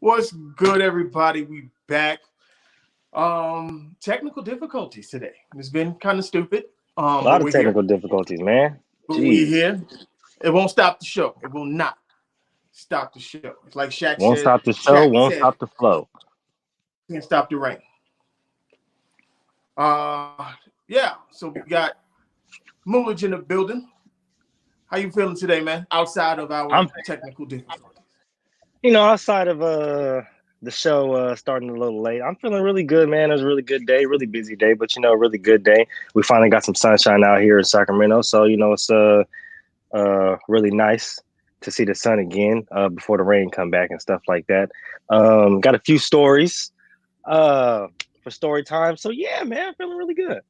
What's good, everybody? We back. Technical difficulties today. It's been kind of stupid. A lot of technical difficulties, man. We're here. It won't stop the show. It will not stop the show. It's like Shaq said. Won't stop the show. Won't stop the flow. Can't stop the rain. Yeah. So we got Moolage in the building. How you feeling today, man? Outside of our technical difficulties. Outside of the show starting a little late, I'm feeling really good, man. It was a really good day, really busy day, but a really good day. We finally got some sunshine out here in Sacramento, so it's really nice to see the sun again before the rain come back and stuff like that. Got a few stories for story time, so yeah, man, feeling really good.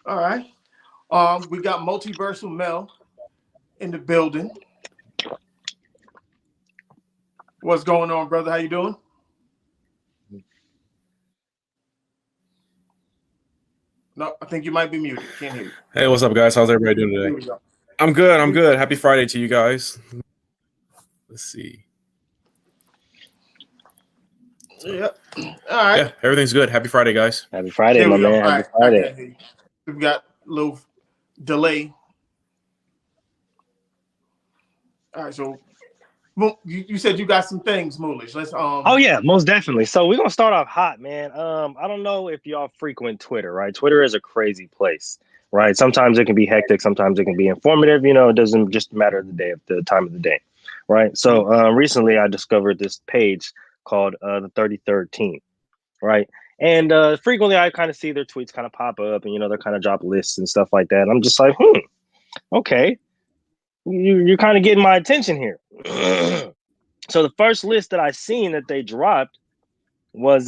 All right, we got Multiversal Mel in the building. What's going on, brother? How you doing? No, I think you might be muted. Can't hear you. Hey, what's up, guys? How's everybody doing today? I'm good. I'm good. Happy Friday to you guys. Let's see. Yeah. All right. Yeah, everything's good. Happy Friday, guys. Happy Friday, my man. Happy Friday. We've got a little delay. All right, so you said you got some things, Moolish. Let's Oh yeah, most definitely. So we're gonna start off hot, man. I don't know if y'all frequent Twitter, right? Twitter is a crazy place, right? Sometimes it can be hectic, sometimes it can be informative. It doesn't just matter the time of the day, right? So recently I discovered this page called the 33rd Team, right? And frequently I kind of see their tweets kind of pop up, and they're kind of drop lists and stuff like that. And I'm just like, okay. You're kind of getting my attention here. So the first list that I seen that they dropped was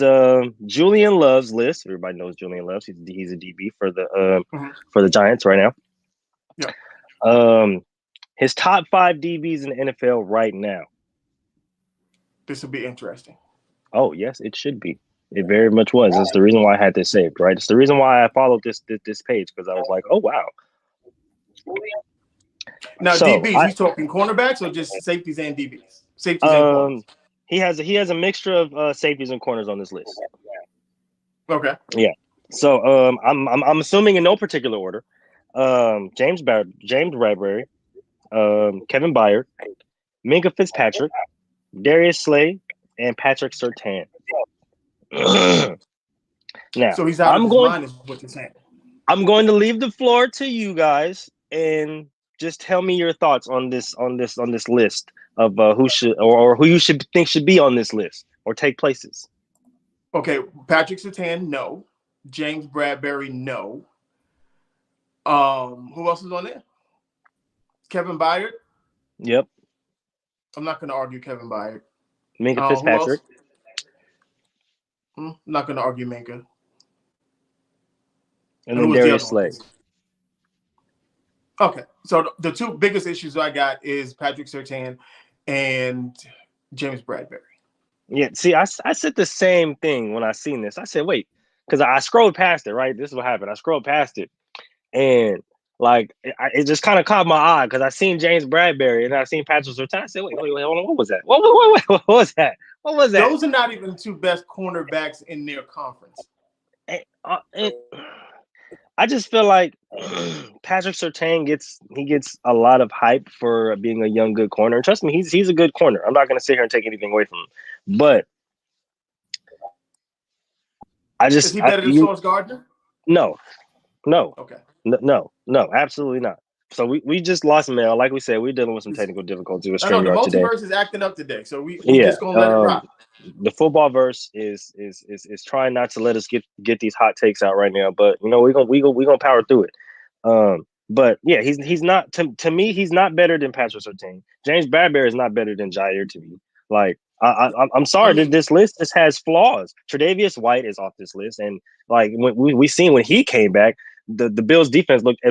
Julian Love's list. Everybody knows Julian Love. He's a DB for the Giants right now. Yeah. His top 5 DBs in the NFL right now. This will be interesting. Oh yes, it should be. It very much was. It's the reason why I had this saved, right? It's the reason why I followed this page, because I was like, oh wow. Now, so DBs, he's talking cornerbacks or just safeties and DBs? Safeties and corners. He has a mixture of safeties and corners on this list. Okay. Yeah. So I'm assuming in no particular order. James Bradbury, Kevin Byard, Minka Fitzpatrick, Darius Slay, and Patrick Surtain. Now, so he's out of his mind, is what you're saying. I'm going to leave the floor to you guys and just tell me your thoughts on this list of who should or who you should think should be on this list or take places. Okay, Patrick Surtain, no. James Bradbury, no. Who else is on there? Kevin Byard. Yep. I'm not going to argue Kevin Byard. Minka Fitzpatrick. I'm not going to argue Minka. And then Darius Slay. Okay, so the two biggest issues I got is Patrick Surtain and James Bradbury. Yeah, see, I said the same thing when I seen this. I said, wait, because I scrolled past it, right? This is what happened. I scrolled past it, and it just kind of caught my eye because I seen James Bradbury and I seen Patrick Surtain. I said, wait, hold on, what was that? What was that? What was that? Those are not even the two best cornerbacks in their conference. I just feel like Patrick Surtain gets a lot of hype for being a young, good corner. And trust me, he's a good corner. I'm not going to sit here and take anything away from him. But is he better than Sauce Gardner? No. Okay. No, absolutely not. So we just lost Mel. Like we said, we're dealing with some technical difficulties with StreamYard today. The multiverse is acting up today, so we just gonna let it rock. The football verse is trying not to let us get these hot takes out right now, but we're gonna power through it. But yeah, he's not to me. He's not better than Patrick Surtain. James Bradbury is not better than Jair to me. Like I'm sorry, this list just has flaws. Tre'Davious White is off this list, and like when we seen when he came back, the Bills defense looked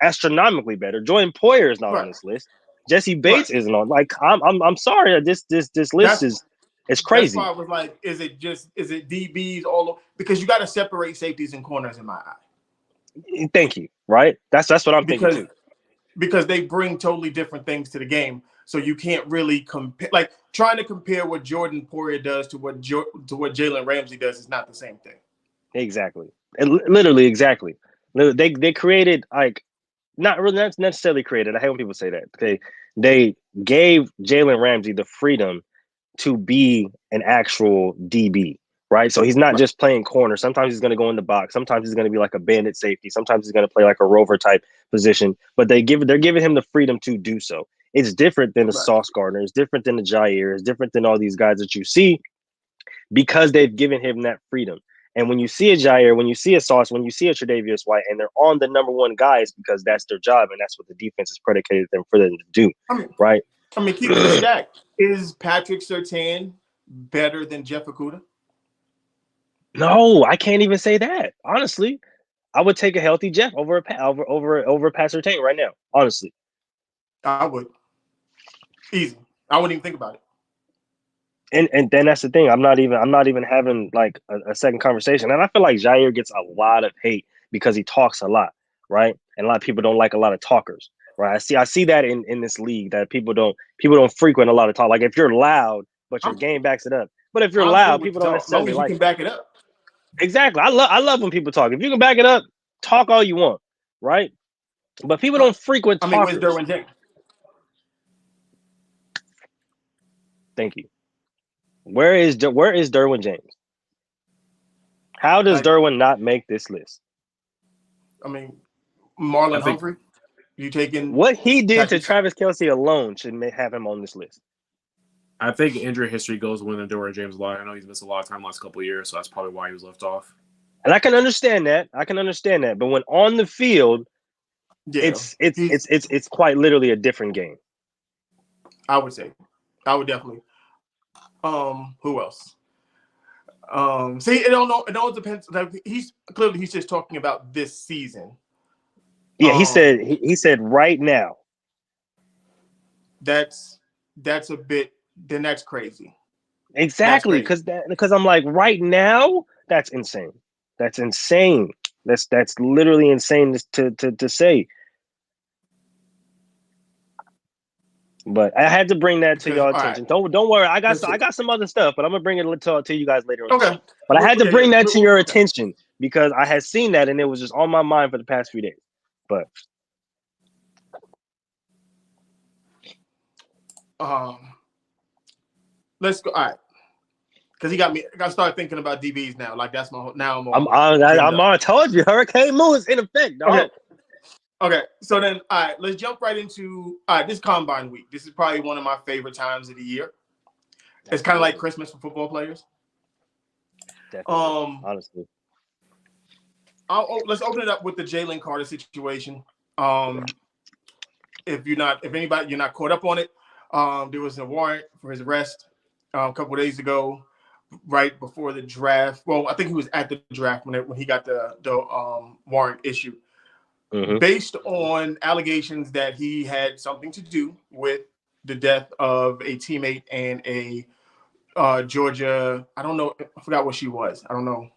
astronomically better. Jordan Poyer is not on this list. Jesse Bates isn't on. Like, I'm sorry. This list is crazy. That's why I was like, is it DBs all over? Because you got to separate safeties and corners in my eye. Thank you. Right. That's what I'm thinking too. Because they bring totally different things to the game, so you can't really compare. Like trying to compare what Jordan Poyer does to what Jalen Ramsey does is not the same thing. Exactly. Literally, exactly. They created like not necessarily created. I hate when people say that. Okay, they gave Jalen Ramsey the freedom to be an actual DB, right? So he's not just playing corner. Sometimes he's going to go in the box. Sometimes he's going to be like a bandit safety. Sometimes he's going to play like a rover type position. But they're giving him the freedom to do so. It's different than the Sauce Gardner. It's different than the Jair. It's different than all these guys that you see because they've given him that freedom. And when you see a Jair, when you see a Sauce, when you see a Tre'Davious White, and they're on the number one guys because that's their job and that's what the defense is predicated for them to do, right? I mean, keep it stacked. Is Patrick Surtain better than Jeff Okudah? No, I can't even say that. Honestly, I would take a healthy Jeff over Pat Surtain right now. Honestly, I would. Easy. I wouldn't even think about it. And then that's the thing. I'm not even having like a second conversation. And I feel like Jair gets a lot of hate because he talks a lot, right? And a lot of people don't like a lot of talkers, right? I see that in this league that people don't frequent a lot of talk. Like if you're loud, but your game backs it up. But if you're loud, people don't necessarily as long as you can back it up. Exactly. I love when people talk. If you can back it up, talk all you want, right? But people don't frequent talkers. I mean, where's Derwin James? Thank you. Where is Derwin James? How does Derwin not make this list? I mean, Marlon Humphrey. You taking what he did to Travis Kelce alone should have him on this list. I think injury history goes with Derwin James a lot. I know he's missed a lot of time the last couple of years, so that's probably why he was left off. And I can understand that. But when on the field, it's quite literally a different game. I would say. I would definitely. Who else? See, it all depends. Like he's just talking about this season. Yeah, he said right now. That's a bit. Then that's crazy. Exactly, because I'm like right now. That's insane. That's insane. That's literally insane to say. But I had to bring that to y'all attention. Right. Don't worry. I got some other stuff, but I'm gonna bring it to you guys later on. Okay. But I had to bring that to your attention because I had seen that and it was just on my mind for the past few days. But let's go. All right. Because he got me. I got to start thinking about DBs now. Like that's my now. I told you, Hurricane Moon is in effect, dog. Okay, so then, all right, let's jump right into this Combine Week. This is probably one of my favorite times of the year. It's kind of like Christmas for football players. Definitely, honestly. Let's open it up with the Jalen Carter situation. If you're not caught up on it, there was a warrant for his arrest a couple of days ago, right before the draft. Well, I think he was at the draft when he got the warrant issued. Mm-hmm. Based on allegations that he had something to do with the death of a teammate and a Georgia. I don't know. I forgot what she was. I don't know.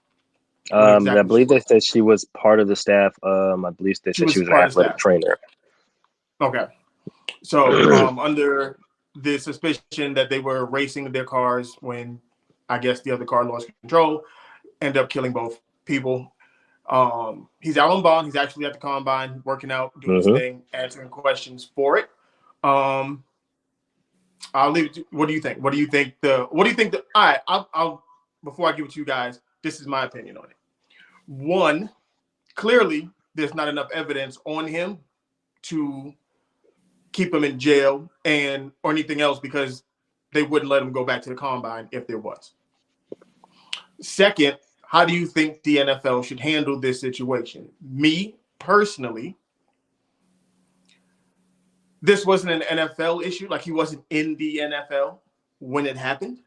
Exactly I believe they said she was part of the staff. I believe they said she was an athletic trainer. Okay. So under the suspicion that they were racing their cars when I guess the other car lost control, ended up killing both people. He's out on bond. He's actually at the combine, working out, doing his thing, answering questions for it. I'll leave it to, what do you think? All right, I'll before I give it to you guys, this is my opinion on it. One, clearly there's not enough evidence on him to keep him in jail or anything else because they wouldn't let him go back to the combine if there was. Second, how do you think the NFL should handle this situation? Me, personally, this wasn't an NFL issue. Like, he wasn't in the NFL when it happened.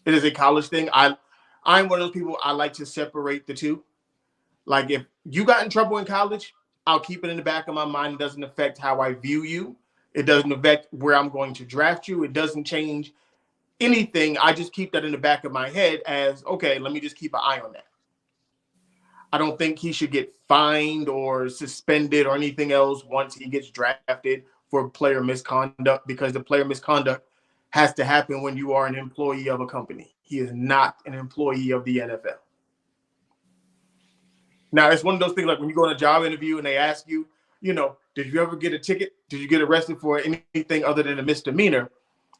It is a college thing. I'm one of those people, I like to separate the two. Like if you got in trouble in college, I'll keep it in the back of my mind. It doesn't affect how I view you. It doesn't affect where I'm going to draft you. It doesn't change anything. I just keep that in the back of my head as, okay, let me just keep an eye on that. I don't think he should get fined or suspended or anything else once he gets drafted for player misconduct, because the player misconduct has to happen when you are an employee of a company. He is not an employee of the NFL. Now, it's one of those things like when you go on a job interview and they ask you, did you ever get a ticket? Did you get arrested for anything other than a misdemeanor?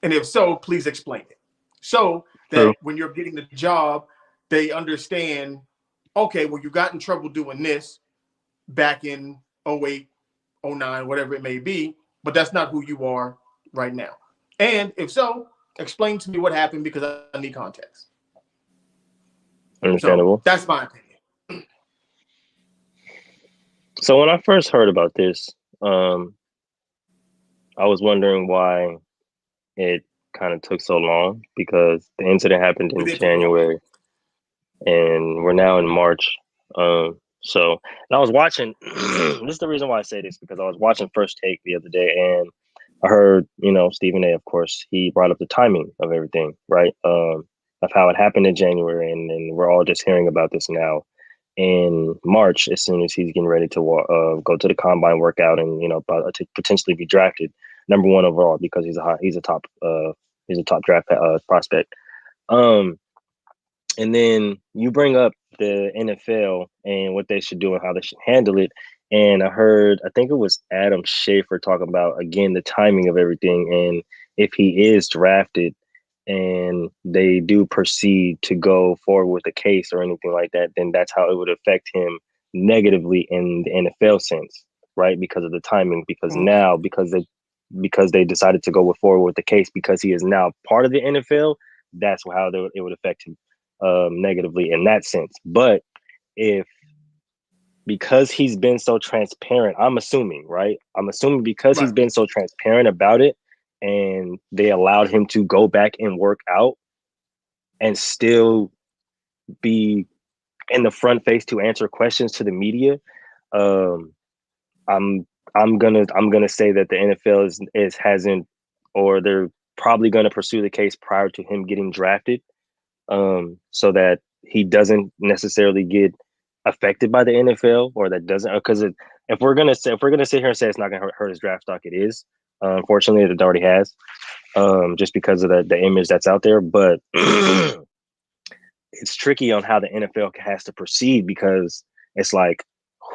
And if so, please explain it. So that when you're getting the job, they understand, okay, well, you got in trouble doing this back in 08, 09, whatever it may be, but that's not who you are right now. And if so, explain to me what happened, because I need context. Understandable. So that's my opinion. So when I first heard about this, I was wondering why it kind of took so long, because the incident happened in January and we're now in March. And I was watching, this is the reason why I say this, because I was watching First Take the other day and I heard, Stephen A, of course, he brought up the timing of everything, right? Of how it happened in January. And we're all just hearing about this now in March, as soon as he's getting ready to go to the combine workout and, to potentially be drafted #1 overall, because he's a top draft prospect. And then you bring up the NFL and what they should do and how they should handle it. And I think it was Adam Schefter talking about, again, the timing of everything. And if he is drafted and they do proceed to go forward with the case or anything like that, then that's how it would affect him negatively in the NFL sense, right? Because of the timing, because now, because they decided to go forward with the case, because he is now part of the NFL, that's how it would affect him negatively in that sense. But because he's been so transparent, I'm assuming because he's been so transparent about it, and they allowed him to go back and work out and still be in the front face to answer questions to the media, I'm gonna say that the NFL hasn't, or they're probably gonna pursue the case prior to him getting drafted, so that he doesn't necessarily get affected by the NFL, or that doesn't, because if we're gonna sit here and say it's not gonna hurt his draft stock, it is. Unfortunately, it already has, just because of the image that's out there. But it's tricky on how the NFL has to proceed, because it's like,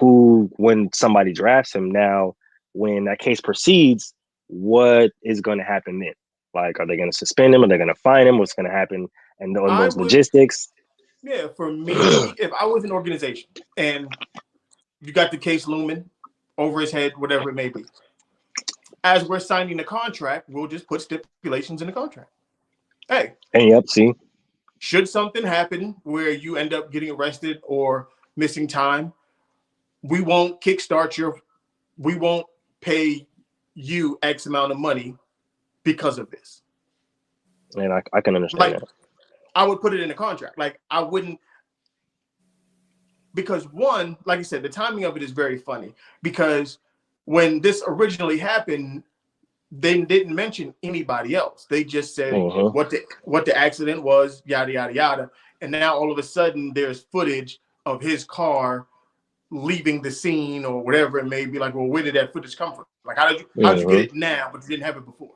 when somebody drafts him now, when that case proceeds, what is going to happen then? Like, are they going to suspend him? Are they going to fine him? What's going to happen? And those logistics. Yeah, for me, if I was an organization and you got the case looming over his head, whatever it may be, as we're signing the contract, we'll just put stipulations in the contract. Hey. Yep, see? Should something happen where you end up getting arrested or missing time, we won't we won't pay you X amount of money because of this. And I can understand that. I would put it in the contract. Like, I wouldn't, because one, like I said, the timing of it is very funny, because when this originally happened, they didn't mention anybody else. They just said what the accident was, yada, yada, yada. And now all of a sudden there's footage of his car leaving the scene or whatever it may be. Like, well, where did that footage come from? Like, how did you get it now, but you didn't have it before?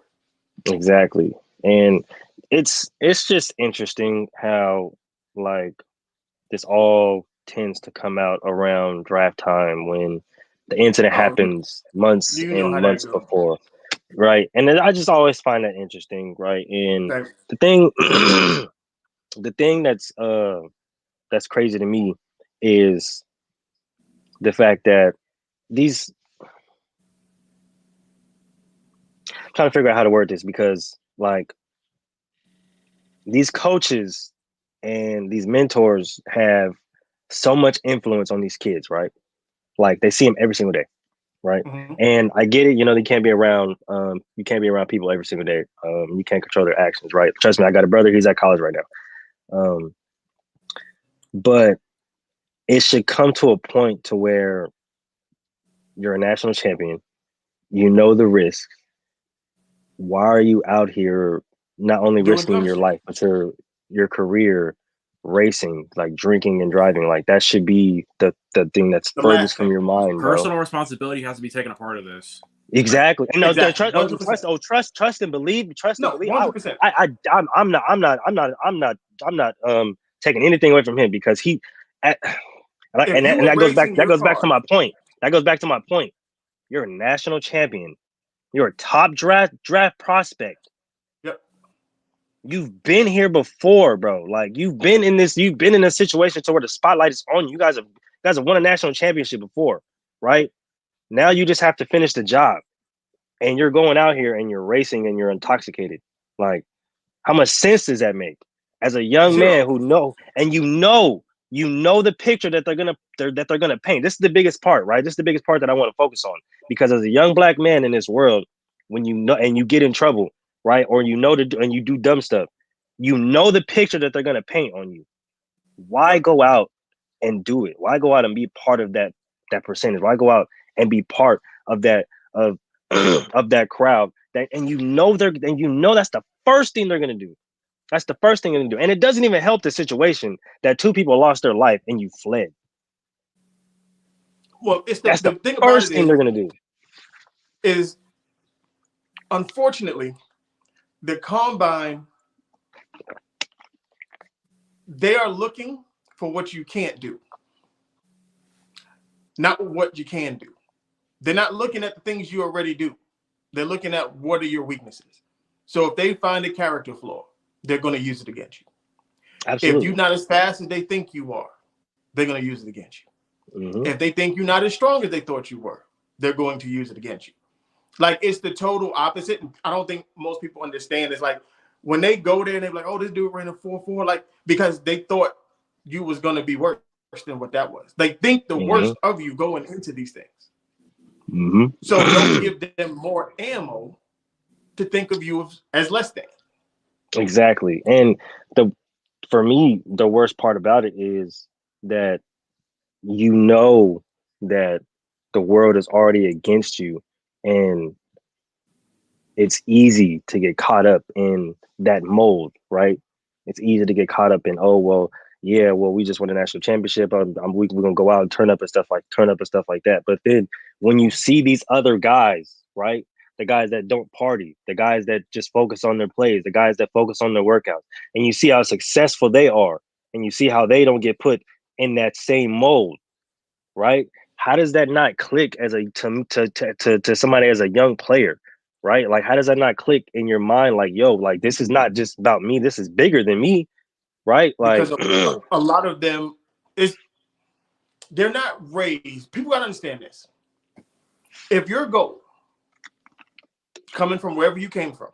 Exactly. And it's just interesting how, like, this all tends to come out around draft time, when the incident happens months and months before. Right. And I just always find that interesting, right? And the thing that's crazy to me is the fact that I'm trying to figure out how to word this, because, like, these coaches and these mentors have so much influence on these kids, right? Like, they see them every single day. Right. And I get it. They can't be around. You can't be around people every single day. You can't control their actions. Right. Trust me, I got a brother. He's at college right now. But it should come to a point to where you're a national champion. You know the risk. Why are you out here not only risking your life, but your career racing, like drinking and driving? Like that should be the thing that's furthest from your mind, bro. Personal responsibility has to be taken a part of this. Exactly. And no, Exactly. trust and believe. Trust and believe. 100%. I'm not taking anything away from him because that goes back to my point. That goes back to my point. You're a national champion. You're a top draft prospect. Yep. You've been here before, bro. Like you've been in a situation to where the spotlight is on you. You guys have won a national championship before, right? Now you just have to finish the job. And you're going out here and you're racing and you're intoxicated. Like, how much sense does that make? As a young man who you know the picture that they're gonna paint. This is the biggest part, right? This is the biggest part that I want to focus on. Because as a young black man in this world, when you know and you get in trouble, right? Or you do dumb stuff, you know the picture that they're gonna paint on you. Why go out and do it? Why go out and be part of that percentage? Why go out and be part of that of that crowd? And you know that's the first thing they're gonna do. That's the first thing they're gonna do. And it doesn't even help the situation that two people lost their life and you fled. Well, that's the first thing they're gonna do. Is unfortunately the combine, they are looking for what you can't do, not what you can do. They're not looking at the things you already do. They're looking at what are your weaknesses. So if they find a character flaw, they're going to use it against you. Absolutely. If you're not as fast as they think you are, they're going to use it against you. Mm-hmm. If they think you're not as strong as they thought you were, they're going to use it against you. Like, it's the total opposite. I don't think most people understand. It's like when they go there and they're like, oh, this dude ran a 4.4, like, because they thought you was going to be worse than what that was. They think the worst of you going into these things. Mm-hmm. So don't give them more ammo to think of you as less than. Exactly. And for me, the worst part about it is that you know that the world is already against you, and it's easy to get caught up in that mold, right? It's easy to get caught up in, we just won a national championship. We're gonna go out and turn up and stuff like that. But then when you see these other guys, right? The guys that don't party, the guys that just focus on their plays, the guys that focus on their workouts, and you see how successful they are, and you see how they don't get put in that same mold, right? How does that not click to somebody as a young player, right? Like, how does that not click in your mind? Like, yo, like this is not just about me. This is bigger than me, right? Like, because a lot of them they're not raised. People gotta understand this. If your goal, coming from wherever you came from,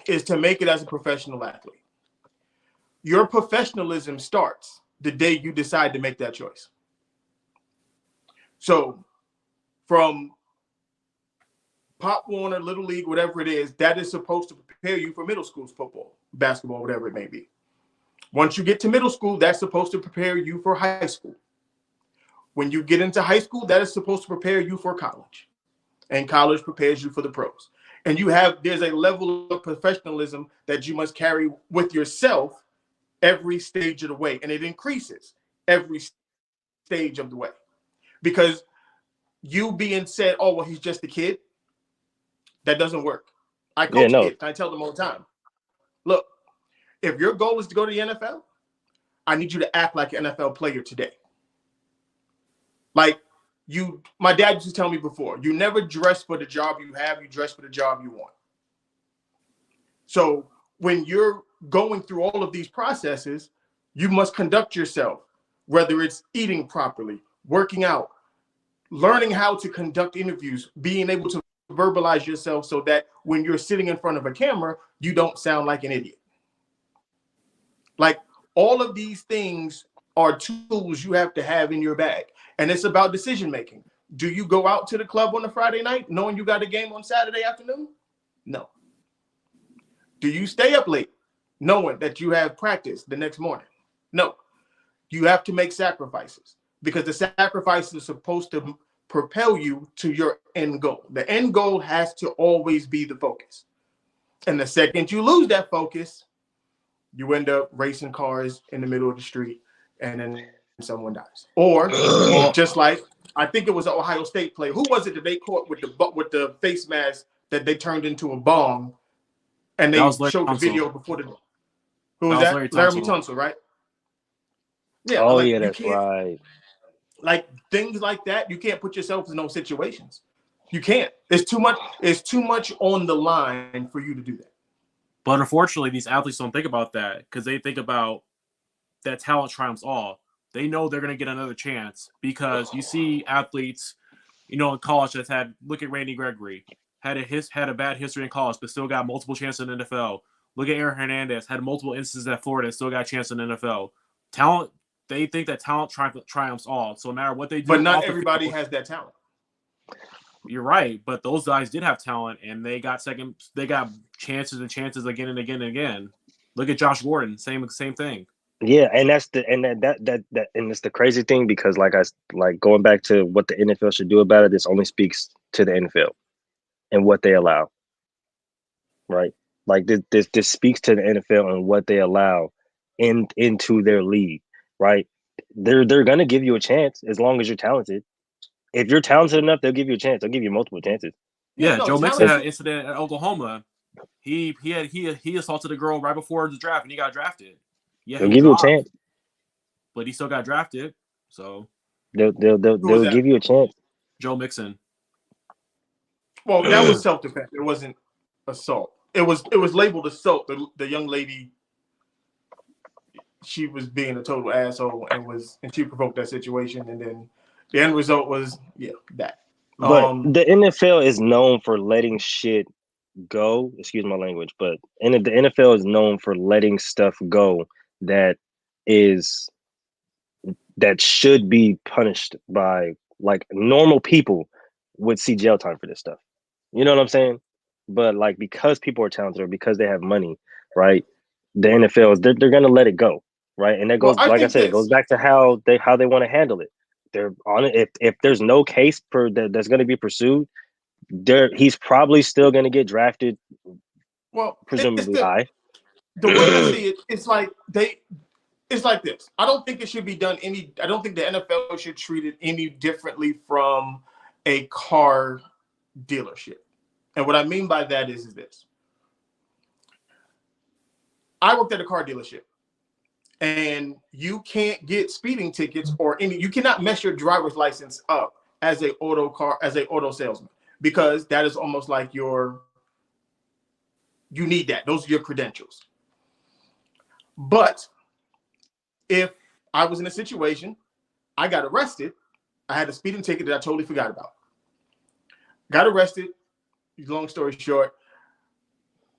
is to make it as a professional athlete, your professionalism starts the day you decide to make that choice. So from Pop Warner, Little League, whatever it is, that is supposed to prepare you for middle school football, basketball, whatever it may be. Once you get to middle school, that's supposed to prepare you for high school. When you get into high school, that is supposed to prepare you for college. And college prepares you for the pros. And there's a level of professionalism that you must carry with yourself every stage of the way. And it increases every stage of the way. Because you being said, oh, well, he's just a kid, that doesn't work. I coach kids. I tell them all the time, look, if your goal is to go to the NFL, I need you to act like an NFL player today. Like, my dad used to tell me before, you never dress for the job you have, you dress for the job you want. So when you're going through all of these processes, you must conduct yourself, whether it's eating properly, working out, learning how to conduct interviews, being able to verbalize yourself so that when you're sitting in front of a camera, you don't sound like an idiot. Like, all of these things are tools you have to have in your bag. And it's about decision making. Do you go out to the club on a Friday night knowing you got a game on Saturday afternoon? No. Do you stay up late knowing that you have practice the next morning? No. You have to make sacrifices because the sacrifices are supposed to propel you to your end goal. The end goal has to always be the focus. And the second you lose that focus, you end up racing cars in the middle of the street and then someone dies. Or just like, I think it was an Ohio State player. Who was it that they caught with the face mask that they turned into a bomb and they showed the video before the... Who was that? Laramie Tunsil, right? Yeah. Oh, like, yeah, that's right. Like things like that, you can't put yourself in those situations. You can't. It's too much. It's too much on the line for you to do that. But unfortunately, these athletes don't think about that because they think about that talent triumphs all. They know they're going to get another chance because you see athletes, in college that's had. Look at Randy Gregory, had a bad history in college, but still got multiple chances in the NFL. Look at Aaron Hernandez, had multiple instances at Florida, and still got a chance in the NFL. Talent. They think that talent triumphs all. So no matter what they do, but not everybody has that talent. You're right, but those guys did have talent, and they got chances and chances again and again and again. Look at Josh Gordon, same thing. Yeah, and that's and it's the crazy thing because like going back to what the NFL should do about it. This only speaks to the NFL and what they allow, right? Like this speaks to the NFL and what they allow into their league. Right, they're gonna give you a chance as long as you're talented. If you're talented enough, they'll give you a chance. They'll give you multiple chances. Yeah, Joe Mixon had an incident at Oklahoma. He assaulted a girl right before the draft, and he got drafted. Yeah, they'll give you a chance, but he still got drafted. So they'll give you a chance. Joe Mixon. Well, that was self-defense. It wasn't assault. It was labeled assault. The young lady, she was being a total asshole and she provoked that situation, and then the end result was that. But the NFL is known for letting shit go. Excuse my language, but the NFL is known for letting stuff go that should be punished by like normal people would see jail time for this stuff. You know what I'm saying? But like because people are talented or because they have money, right? The NFL is they're gonna let it go. Right, and that goes it goes back to how they want to handle it. They're on it. If there's no case that's going to be pursued, he's probably still going to get drafted. Well, presumably high. The way I see it, it's like this. I don't think it should be done I don't think the NFL should treat it any differently from a car dealership. And what I mean by that is this. I worked at a car dealership. And you can't get speeding tickets you cannot mess your driver's license up as an auto salesman, because that is almost like you need that. Those are your credentials. But if I was in a situation, I got arrested, I had a speeding ticket that I totally forgot about. Got arrested, long story short,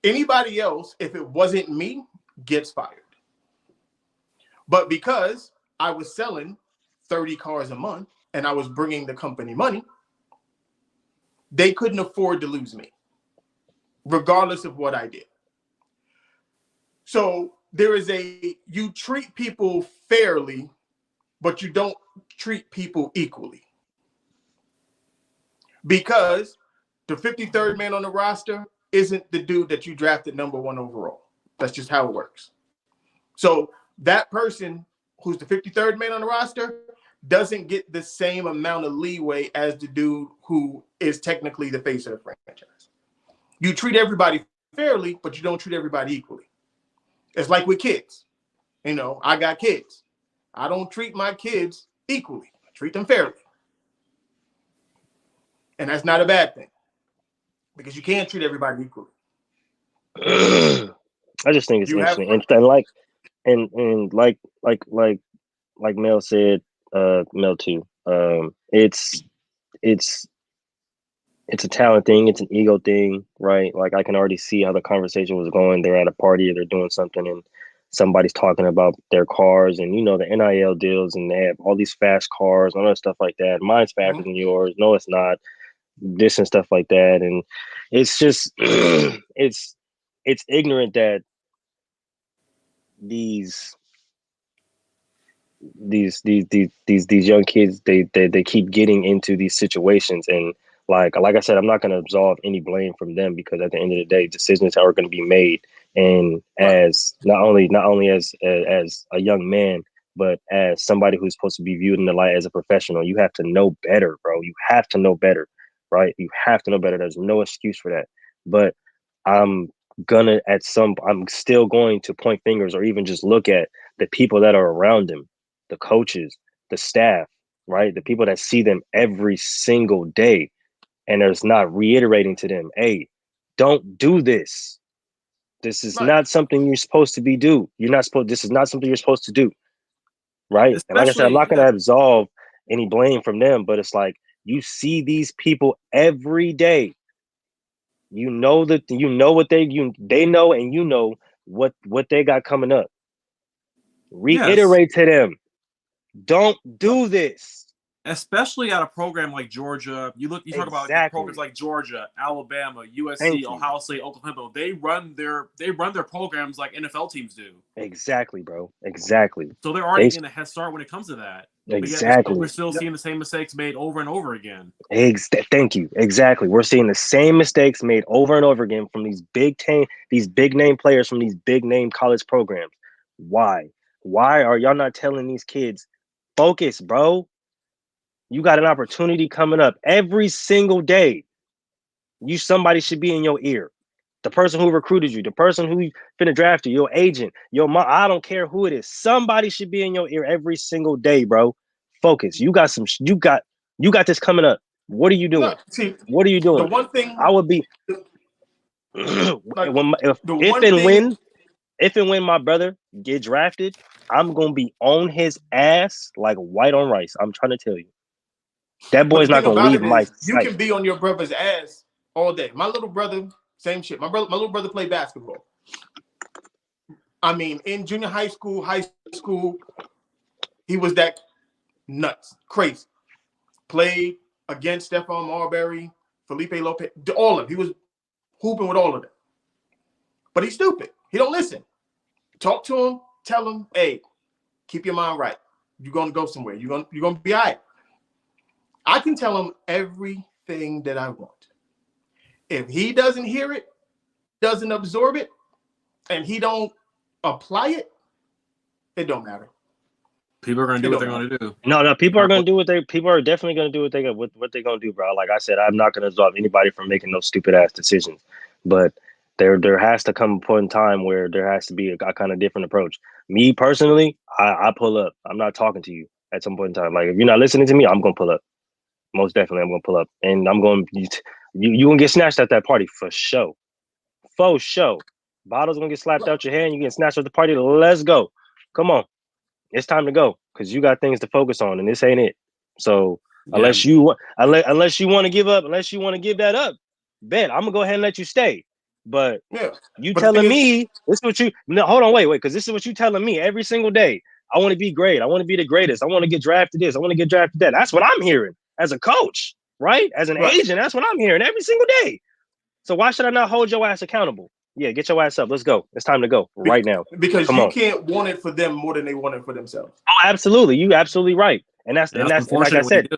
anybody else, if it wasn't me, gets fired. But because I was selling 30 cars a month and I was bringing the company money, they couldn't afford to lose me, regardless of what I did. So there is you treat people fairly, but you don't treat people equally. Because the 53rd man on the roster isn't the dude that you drafted number 1 overall. That's just how it works. So that person who's the 53rd man on the roster doesn't get the same amount of leeway as the dude who is technically the face of the franchise. You treat everybody fairly, but you don't treat everybody equally. It's like with kids. I got kids. I don't treat my kids equally. I treat them fairly. And that's not a bad thing, because you can't treat everybody equally. I just think it's interesting. And like Mel said, Mel too. It's a talent thing. It's an ego thing, right? Like I can already see how the conversation was going. They're at a party, they're doing something, and somebody's talking about their cars and the NIL deals, and they have all these fast cars, all that stuff like that. Mine's faster than yours. No, it's not. This and stuff like that, and it's just it's ignorant that these these young kids, they keep getting into these situations, and like I said, I'm not going to absolve any blame from them, because at the end of the day, decisions are going to be made. And as not only as a young man, but as somebody who's supposed to be viewed in the light as a professional, you have to know better, bro. You have to know better, right? You have to know better. There's no excuse for that. But I'm I'm still going to point fingers, or even just look at the people that are around him, the coaches, the staff, right? The people that see them every single day, and there's not reiterating to them, hey, don't do this. This is not something you're supposed to be do. This is not something you're supposed to do. Right. And like I said, I'm not going to absolve any blame from them, but it's like, you see these people every day. You know what they know, and you know what they got coming up. Reiterate to them, don't do this. Especially at a program like Georgia. You talk about programs like Georgia, Alabama, USC, Ohio State, Oklahoma. They run their programs like NFL teams do. Exactly, bro. Exactly. So they're already in a head start when it comes to that. Exactly. But we're still seeing the same mistakes made over and over again. Thank you. Exactly. We're seeing the same mistakes made over and over again from these big name players from these big name college programs. Why? Why are y'all not telling these kids, focus, bro? You got an opportunity coming up every single day. Somebody should be in your ear. The person who recruited you, the person who finna draft you, your agent, your mom, I don't care who it is. Somebody should be in your ear every single day, bro. Focus. You got this coming up. What are you doing? What are you doing? The one thing I would be if and when my brother get drafted, I'm gonna be on his ass like white on rice. I'm trying to tell you. That boy's not gonna leave my sight. You can be on your brother's ass all day. My little brother, same shit. My little brother played basketball. I mean, in junior high school, he was that nuts, crazy. Played against Stephon Marbury, Felipe Lopez, all of them. He was hooping with all of them. But he's stupid. He don't listen. Talk to him, tell him, hey, keep your mind right. You're gonna go somewhere. You're gonna be all right. I can tell him everything that I want. If he doesn't hear it, doesn't absorb it, and he don't apply it, it don't matter. People are going to do what they're going to do. No, people are going to do people are definitely going to do what they're going to do, bro. Like I said, I'm not going to absolve anybody from making those stupid ass decisions, but there has to come a point in time where there has to be a kind of different approach. Me personally, I pull up. I'm not talking to you at some point in time. Like, if you're not listening to me, I'm going to pull up. Most definitely, I'm going to pull up, and I'm going you going to get snatched at that party for sure. For sure. Bottles going to get slapped out your hand. You get snatched at the party. Let's go. Come on. It's time to go, because you got things to focus on, and this ain't it. So unless you want to give up, unless you want to give that up, bet I'm gonna go ahead and let you stay. But telling me this is what you hold on, wait, because this is what you telling me every single day. I want to be great. I want to be the greatest. I want to get drafted this. I want to get drafted that. That's what I'm hearing as a coach, right? As an agent, that's what I'm hearing every single day. So why should I not hold your ass accountable? Yeah, get your ass up. Let's go. It's time to go right now. Because you can't want it for them more than they want it for themselves. Oh, absolutely. You absolutely right. And that's like I said,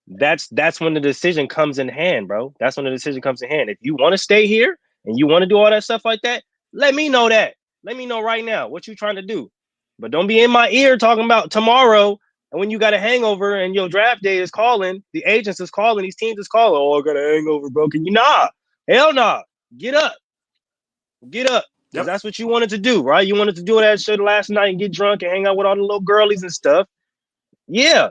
that's when the decision comes in hand, bro. That's when the decision comes in hand. If you want to stay here and you want to do all that stuff like that, let me know that. Let me know right now what you're trying to do. But don't be in my ear talking about tomorrow, and when you got a hangover and your draft day is calling, the agents is calling, these teams is calling. Oh, I got a hangover, bro. Can you? Nah. Hell nah. Get up. Get up. Because that's what you wanted to do, right? You wanted to do that shit last night and get drunk and hang out with all the little girlies and stuff. Yeah.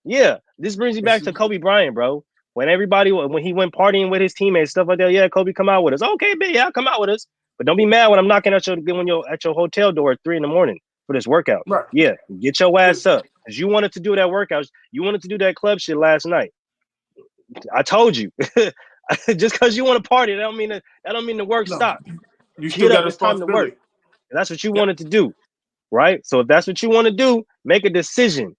Yeah. This brings you back to Kobe Bryant, bro. When he went partying with his teammates, stuff like that, yeah, Kobe, come out with us. Okay, babe, yeah, come out with us. But don't be mad when I'm knocking at your hotel door at 3 a.m. for this workout. Right. Yeah, get your ass up. Because you wanted to do that workout. You wanted to do that club shit last night. I told you. Just because you want to party, that don't mean the work stop. You still got it's time to work. That's what you wanted to do, right? So if that's what you want to do, make a decision.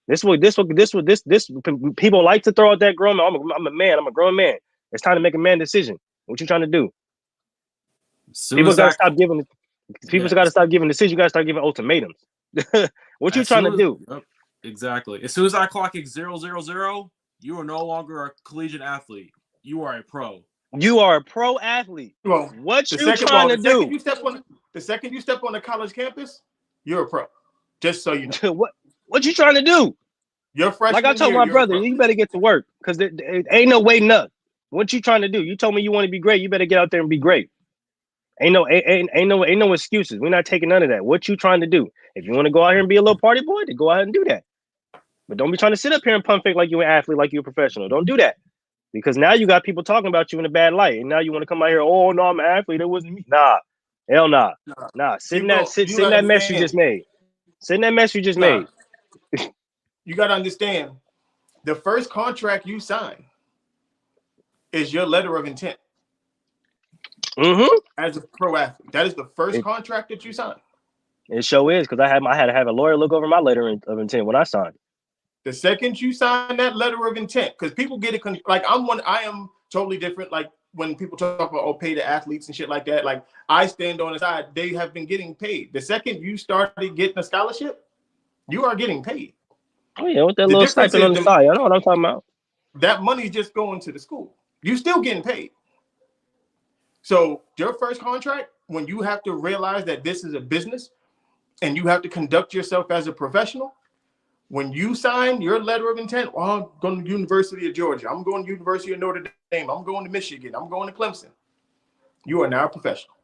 This people like to throw out that grown man. I'm a man. I'm a grown man. It's time to make a man decision. What you trying to do? People got to stop giving decisions. You got to start giving ultimatums. What you trying to do? Yep, exactly. As soon as I clock it 000, you are no longer a collegiate athlete. You are a pro. You are a pro athlete. Well, What you trying to do? The second you step on the college campus, you're a pro. Just so you know. What you trying to do? Your freshman Like I told year, my you're a brother, pro. you better get to work because there ain't no waiting up. What you trying to do? You told me you want to be great. You better get out there and be great. Ain't no excuses. We're not taking none of that. What you trying to do? If you want to go out here and be a little party boy, then go out and do that. But don't be trying to sit up here and pump fake like you're an athlete, like you're a professional. Don't do that. Because now you got people talking about you in a bad light. And now you want to come out here, oh no, I'm an athlete. It wasn't me. Nah. Hell nah. Nah. Sit in that mess you just made. Sit in that mess you just made. You gotta understand, the first contract you sign is your letter of intent. As a pro athlete. That is the first contract that you sign. It sure is, because I had to have a lawyer look over my letter of intent when I signed. The second you sign that letter of intent, because people get it like I am totally different. Like when people talk about pay the athletes and shit like that, like I stand on the side, they have been getting paid. The second you started getting a scholarship, you are getting paid. Oh yeah, with that little stipend on the side. I know what I'm talking about. That money's just going to the school. You still getting paid. So your first contract, when you have to realize that this is a business and you have to conduct yourself as a professional, when you sign your letter of intent, I'm going to University of Georgia, I'm going to University of Notre Dame, I'm going to Michigan, I'm going to Clemson, you are now a professional.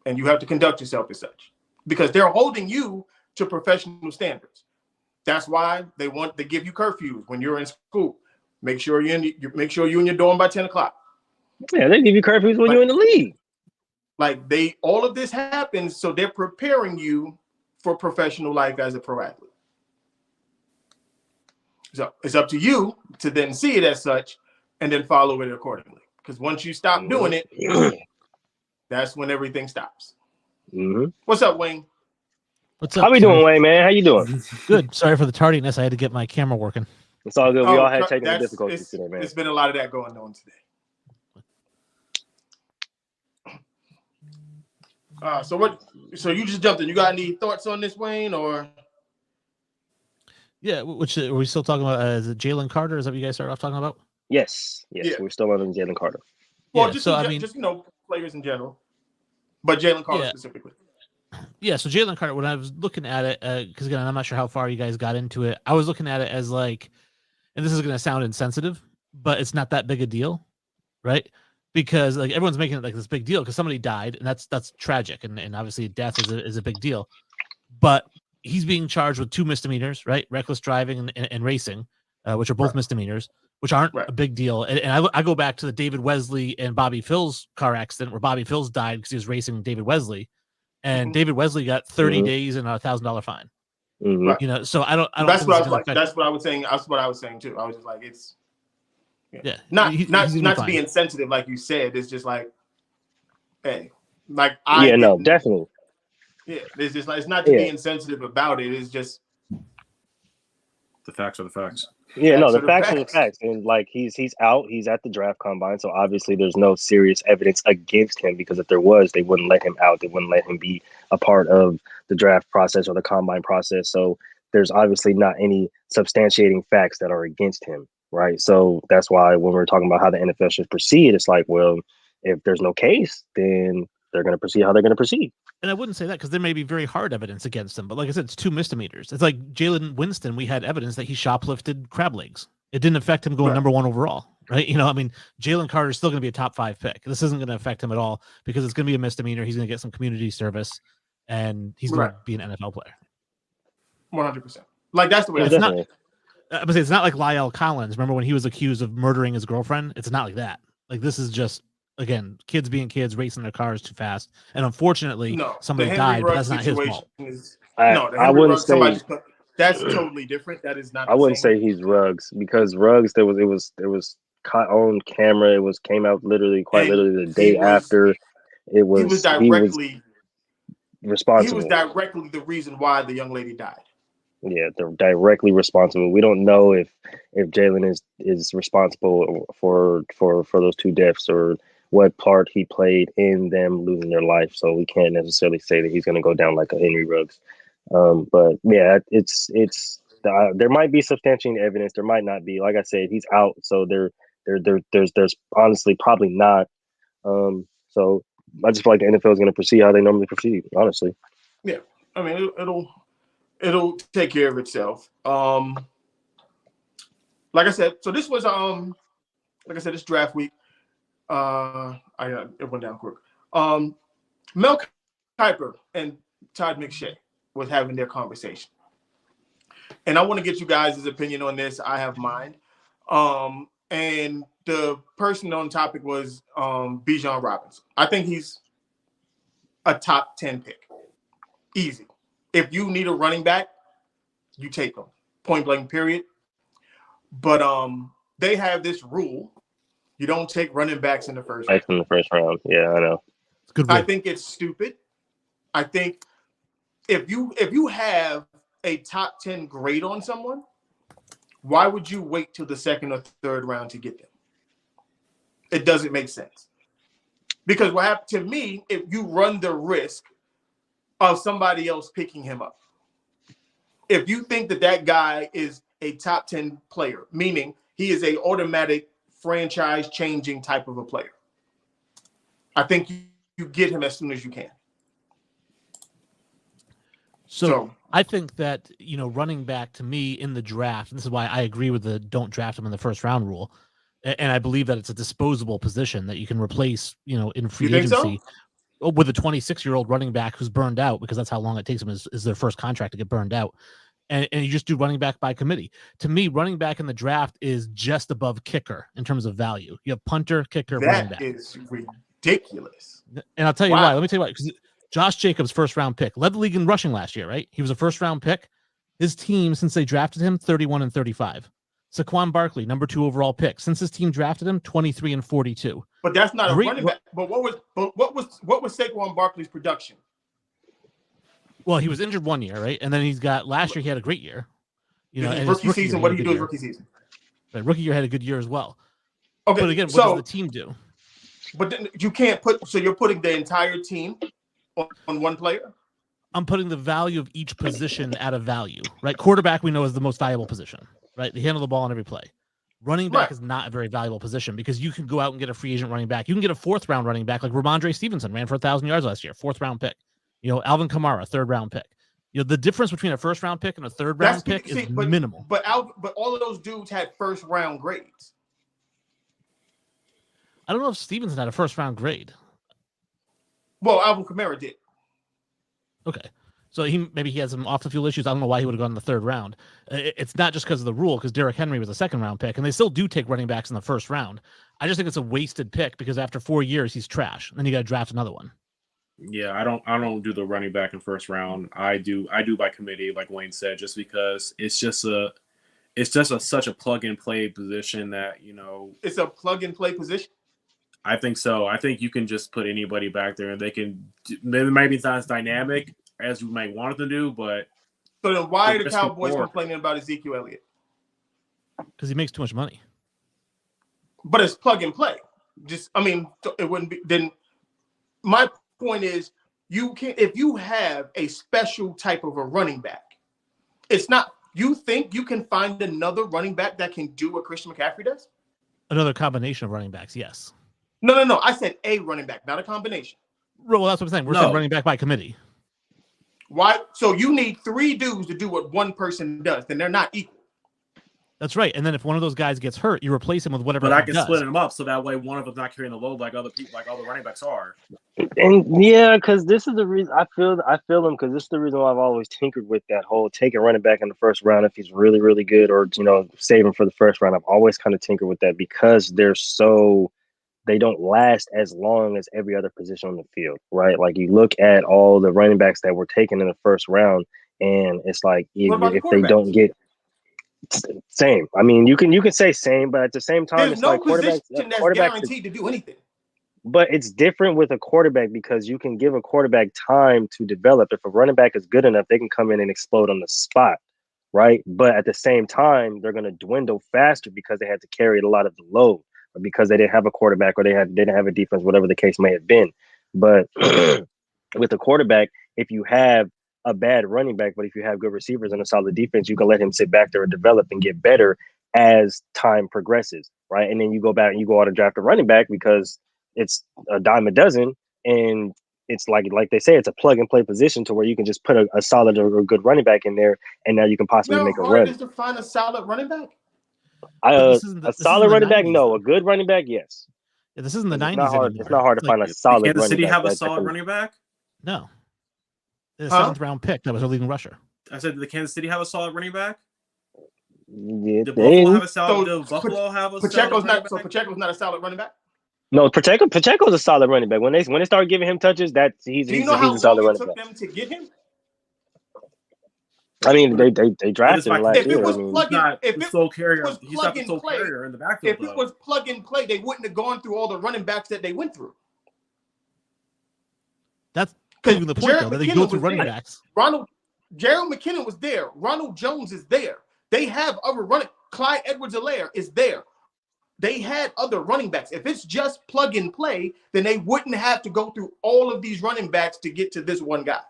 And you have to conduct yourself as such because they're holding you to professional standards. That's why they give you curfews when you're in school. Make sure you're in your dorm by 10 o'clock. Yeah, they give you curfews when you're in the league. Like all of this happens, so they're preparing you for professional life as a pro athlete. So it's up to you to then see it as such and then follow it accordingly. Because once you stop doing it, that's when everything stops. What's up, Wayne? What's up? How we doing, Wayne, man? How you doing? Good. Sorry for the tardiness. I had to get my camera working. It's all good. We all had technical difficulties today, man. There's been a lot of that going on today. So you just jumped in. You got any thoughts on this, Wayne, or? Yeah, which are we still talking about? Is it Jalen Carter? Is that what you guys started off talking about? Yes. Yeah. We're still on Jalen Carter. Well, just players in general, but Jalen Carter specifically. Yeah, so Jalen Carter, when I was looking at it, because again, I'm not sure how far you guys got into it, I was looking at it as like, and this is going to sound insensitive, but it's not that big a deal, right? Because like everyone's making it like this big deal because somebody died, and that's tragic, and obviously death is a big deal. But he's being charged with 2 misdemeanors, right? Reckless driving and racing, which are both misdemeanors, which aren't a big deal. And I go back to the David Wesley and Bobby Phil's car accident where Bobby Phil's died because he was racing David Wesley. And David Wesley got 30 days and a $1,000 fine. You know, so I don't. That's what I was like. That's what I was saying. That's what I was saying too. I was just like, it's not to be insensitive, like you said. It's just like, hey, like definitely. Yeah, it's just like it's not to be insensitive about it. It's just the facts are the facts. Yeah, no, the facts are the facts. And like he's out, he's at the draft combine. So obviously there's no serious evidence against him because if there was, they wouldn't let him out. They wouldn't let him be a part of the draft process or the combine process. So there's obviously not any substantiating facts that are against him, right? So that's why when we're talking about how the NFL should proceed, it's like, well, if there's no case, then they're going to proceed how they're going to proceed. And I wouldn't say that because there may be very hard evidence against him. But like I said, it's 2 misdemeanors. It's like Jalen Winston. We had evidence that he shoplifted crab legs. It didn't affect him going number 1 overall, right? You know, I mean, Jalen Carter is still going to be a top 5 pick. This isn't going to affect him at all because it's going to be a misdemeanor. He's going to get some community service, and he's going to be an NFL player. 100%. Like that's the way. It's not. It's not like Lyle Collins. Remember when he was accused of murdering his girlfriend? It's not like that. Like this is just. Again, kids being kids, racing their cars too fast, and unfortunately, somebody died. But that's not his fault. I wouldn't say that's totally different. That is not. I wouldn't say he's Ruggs because Ruggs there was caught on camera. It came out literally the day after. He was directly responsible. He was directly the reason why the young lady died. Yeah, they're directly responsible. We don't know if Jalen is responsible for those 2 deaths or what part he played in them losing their life. So we can't necessarily say that he's going to go down like a Henry Ruggs. But yeah, there might be substantiating evidence. There might not be. Like I said, he's out, so there's honestly probably not. So I just feel like the NFL is going to proceed how they normally proceed. Honestly. Yeah, I mean it'll take care of itself. Like I said, so this was like I said, this draft week. It went down quick. Mel Kiper and Todd McShay was having their conversation, and I want to get you guys' opinion on this. I have mine. And the person on topic was Bijan Robinson. I think he's a top 10 pick. Easy. If you need a running back, you take him. Point blank, period. But they have this rule. You don't take running backs in the first round. In the first round. Yeah, I know. It's good. I think it's stupid. I think if you have a top 10 grade on someone, why would you wait till the second or third round to get them? It doesn't make sense. Because what happened to me, if you run the risk of somebody else picking him up. If you think that guy is a top 10 player, meaning he is a automatic franchise changing type of a player, I think you get him as soon as you can. So I think that, running back to me in the draft, and this is why I agree with the don't draft him in the first round rule. And I believe that it's a disposable position that you can replace, in free agency with a 26-year-old running back who's burned out, because that's how long it takes them is their first contract to get burned out. And you just do running back by committee. To me, running back in the draft is just above kicker in terms of value. You have punter, kicker, running back. That is ridiculous. And I'll tell you why. Let me tell you why. Because Josh Jacobs, first round pick, led the league in rushing last year, right? He was a first round pick. His team, since they drafted him, 31 and 35. Saquon Barkley, number 2 overall pick. Since his team drafted him, 23 and 42. But that's not a running back. But what was Saquon Barkley's production? Well, he was injured 1 year, right? And then last year he had a great year. And rookie season, what did he do his rookie season? Right, rookie year had a good year as well. Okay. But again, what does the team do? But then you can't you're putting the entire team on one player? I'm putting the value of each position at a value, right? Quarterback we know is the most valuable position, right? They handle the ball on every play. Running back is not a very valuable position because you can go out and get a free agent running back. You can get a 4th round running back like Ramondre Stevenson ran for 1,000 yards last year, 4th round pick. Alvin Kamara, 3rd round pick. The difference between a 1st round pick and a 3rd round pick is minimal. But all of those dudes had 1st round grades. I don't know if Stevenson had a 1st round grade. Well, Alvin Kamara did. Okay. So maybe he had some off the field issues. I don't know why he would have gone in the 3rd round. It's not just because of the rule, because Derrick Henry was a 2nd round pick, and they still do take running backs in the 1st round. I just think it's a wasted pick because after 4 years he's trash. And then you got to draft another one. Yeah, I don't do the running back in 1st round. I do by committee, like Wayne said, just because it's just such a plug and play position that it's a plug and play position. I think so. I think you can just put anybody back there, and they might be not as dynamic as you might want it to do, but. So then why are the Cowboys complaining about Ezekiel Elliott? Because he makes too much money. But it's plug and play. It wouldn't be. Then my point is, if you have a special type of a running back, it's not. You think you can find another running back that can do what Christian McCaffrey does? Another combination of running backs, yes. No. I said a running back, not a combination. Well, that's what I'm saying. We're saying running back by committee. Why? So you need 3 dudes to do what one person does. Then they're not equal. That's right. And then if one of those guys gets hurt, you replace him with whatever. But I can split them up so that way one of them's not carrying the load like other people, like all the running backs are. And yeah, because this is the reason I feel them, because this is the reason why I've always tinkered with that whole taking running back in the 1st round if he's really, really good, or save him for the 1st round. I've always kind of tinkered with that because they don't last as long as every other position on the field, right? Like you look at all the running backs that were taken in the 1st round, and it's like if they don't get same. I mean, you can say same, but at the same time, there's it's no like position that's guaranteed to do anything. But it's different with a quarterback because you can give a quarterback time to develop. If a running back is good enough, they can come in and explode on the spot, right? But at the same time, they're going to dwindle faster because they had to carry a lot of the load, or because they didn't have a quarterback, or they didn't have a defense, whatever the case may have been. But with a quarterback, if you have a bad running back, but if you have good receivers and a solid defense, you can let him sit back there and develop and get better as time progresses, right? And then you go back and you go out and draft a running back because it's a dime a dozen, and it's like they say, it's a plug and play position to where you can just put a solid or good running back in there, and now you can possibly make a run. Is to find a solid running back? A solid running back, no. A good running back, yes. Yeah, this isn't the 90s not hard, anymore. it's not hard to find a solid running back. Kansas City have a solid running back? No. The 7th round pick that was a leading rusher. I said, did the Kansas City have a solid running back? Yeah, Did Buffalo have a solid? Did Buffalo have a Pacheco's solid not. So Pacheco's not a solid running back. No, Pacheco's a solid running back. When they start giving him touches, he's a solid running back. Them to get him? I mean, they drafted him last year. If it was plug and play in the backfield, if it was plug and play, they wouldn't have gone through all the running backs that they went through. That's even the point, though. That they go through running backs. Gerald McKinnon was there. Ronald Jones is there. They have other running. Clyde Edwards-Helaire is there. They had other running backs. If it's just plug and play, then they wouldn't have to go through all of these running backs to get to this one guy.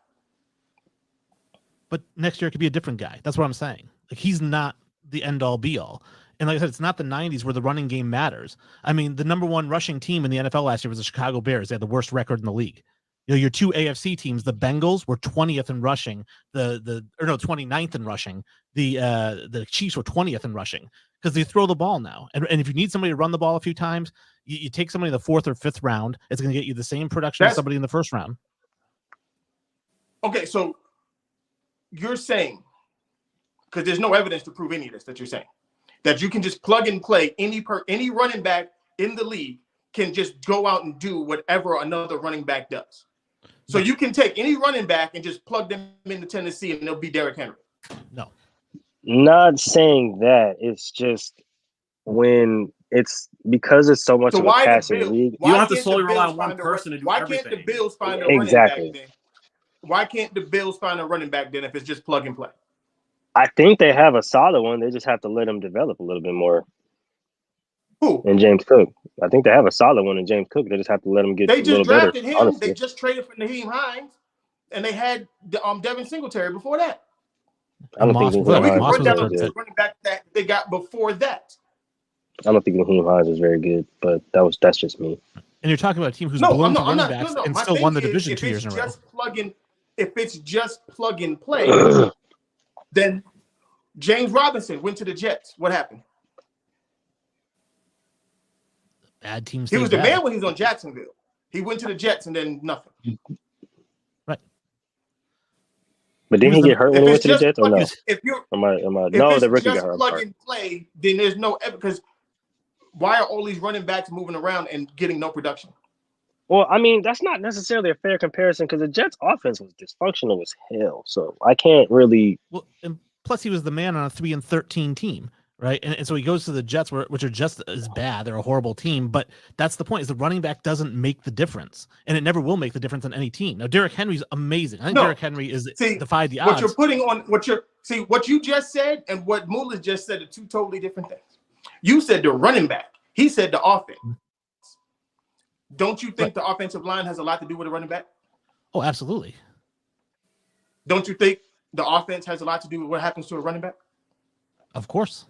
But next year it could be a different guy. That's what I'm saying. Like, he's not the end all be all. And like I said, it's not the 90s where the running game matters. I mean, the number one rushing team in the NFL last year was the Chicago Bears. They had the worst record in the league. You know, your two AFC teams, the Bengals were 20th in rushing, 29th in rushing. The Chiefs were 20th in rushing because they throw the ball now. And if you need somebody to run the ball a few times, you take somebody in the 4th or 5th round. It's going to get you the same production as somebody in the 1st round. Okay, so you're saying, because there's no evidence to prove any of this, that you're saying that you can just plug and play any running back in the league can just go out and do whatever another running back does. So you can take any running back and just plug them into Tennessee and they'll be Derrick Henry. No. Not saying that. It's just when it's because it's so much of a passing league. You don't have to solely rely on one person to do everything. Why can't the Bills find a running back then? Why can't the Bills find a running back then if it's just plug and play? I think they have a solid one. They just have to let him develop a little bit more. Who? And James Cook. I think they have a solid one in James Cook. They just have to let him get a little better. They just drafted him. Honestly. They just traded for Naheem Hines, and they had Devin Singletary before that. I don't think we can run down the running back that they got before that. I don't think Naheem Hines is very good, but that's just me. And you're talking about a team who's blown through running backs and still won the division 2 years in a row. If it's just plug and play, then James Robinson went to the Jets. What happened? Bad teams. He was the man when he was on Jacksonville. He went to the Jets and then nothing. Right. But didn't he get hurt when he went to the Jets? Or no? If you're, no, the rookie got hurt. Plug and play, then there's no because why are all these running backs moving around and getting no production? Well, I mean, that's not necessarily a fair comparison because the Jets' offense was dysfunctional as hell. So I can't really. Well, and plus he was the man on a 3-13 team. Right. And so he goes to the Jets, which are just as bad. They're a horrible team. But that's the point, is the running back doesn't make the difference. And it never will make the difference on any team. Now, Derrick Henry's amazing. I think Derrick Henry defied the odds. What you're putting on what you just said and what Mullis just said are two totally different things. You said the running back. He said the offense. Don't you think the offensive line has a lot to do with a running back? Oh, absolutely. Don't you think the offense has a lot to do with what happens to a running back? Of course.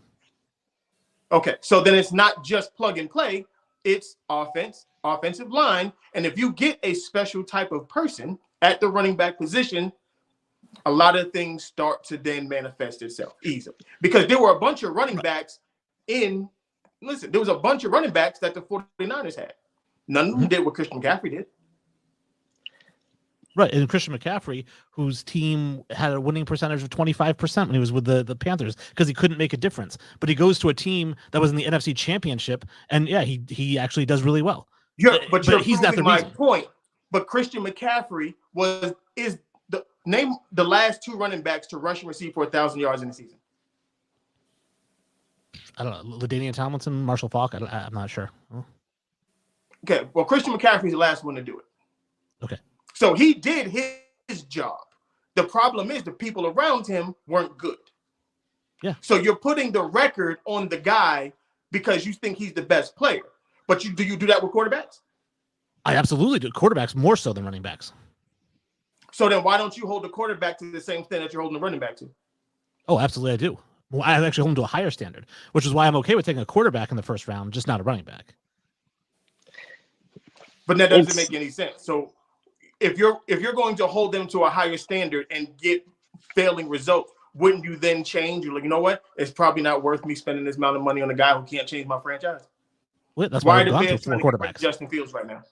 Okay, so then it's not just plug and play, it's offensive line. And if you get a special type of person at the running back position, a lot of things start to then manifest itself easily. Because there were a bunch of running backs there was a bunch of running backs that the 49ers had. None of them did what Christian McCaffrey did. Right, and Christian McCaffrey, whose team had a winning percentage of 25% when he was with the Panthers, because he couldn't make a difference. But he goes to a team that was in the NFC Championship, and yeah, he actually does really well. Yeah, but he's not my point. But Christian McCaffrey is the last 2 running backs to rush and receive for 1,000 yards in the season. I don't know, LaDainian Tomlinson, Marshall Faulk. I'm not sure. Okay, well, Christian McCaffrey's the last one to do it. Okay. So he did his job. The problem is the people around him weren't good. Yeah. So you're putting the record on the guy because you think he's the best player. But do you do that with quarterbacks? I absolutely do. Quarterbacks more so than running backs. So then why don't you hold the quarterback to the same thing that you're holding the running back to? Oh, absolutely, I do. Well, I actually hold him to a higher standard, which is why I'm okay with taking a quarterback in the first round, just not a running back. But that doesn't make any sense. So if you're going to hold them to a higher standard and get failing results, wouldn't you then change? You're like, you know what? It's probably not worth me spending this amount of money on a guy who can't change my franchise. Well, that's why are I've the gone Bears through trying 4 to get rid of quarterbacks. Justin Fields right now?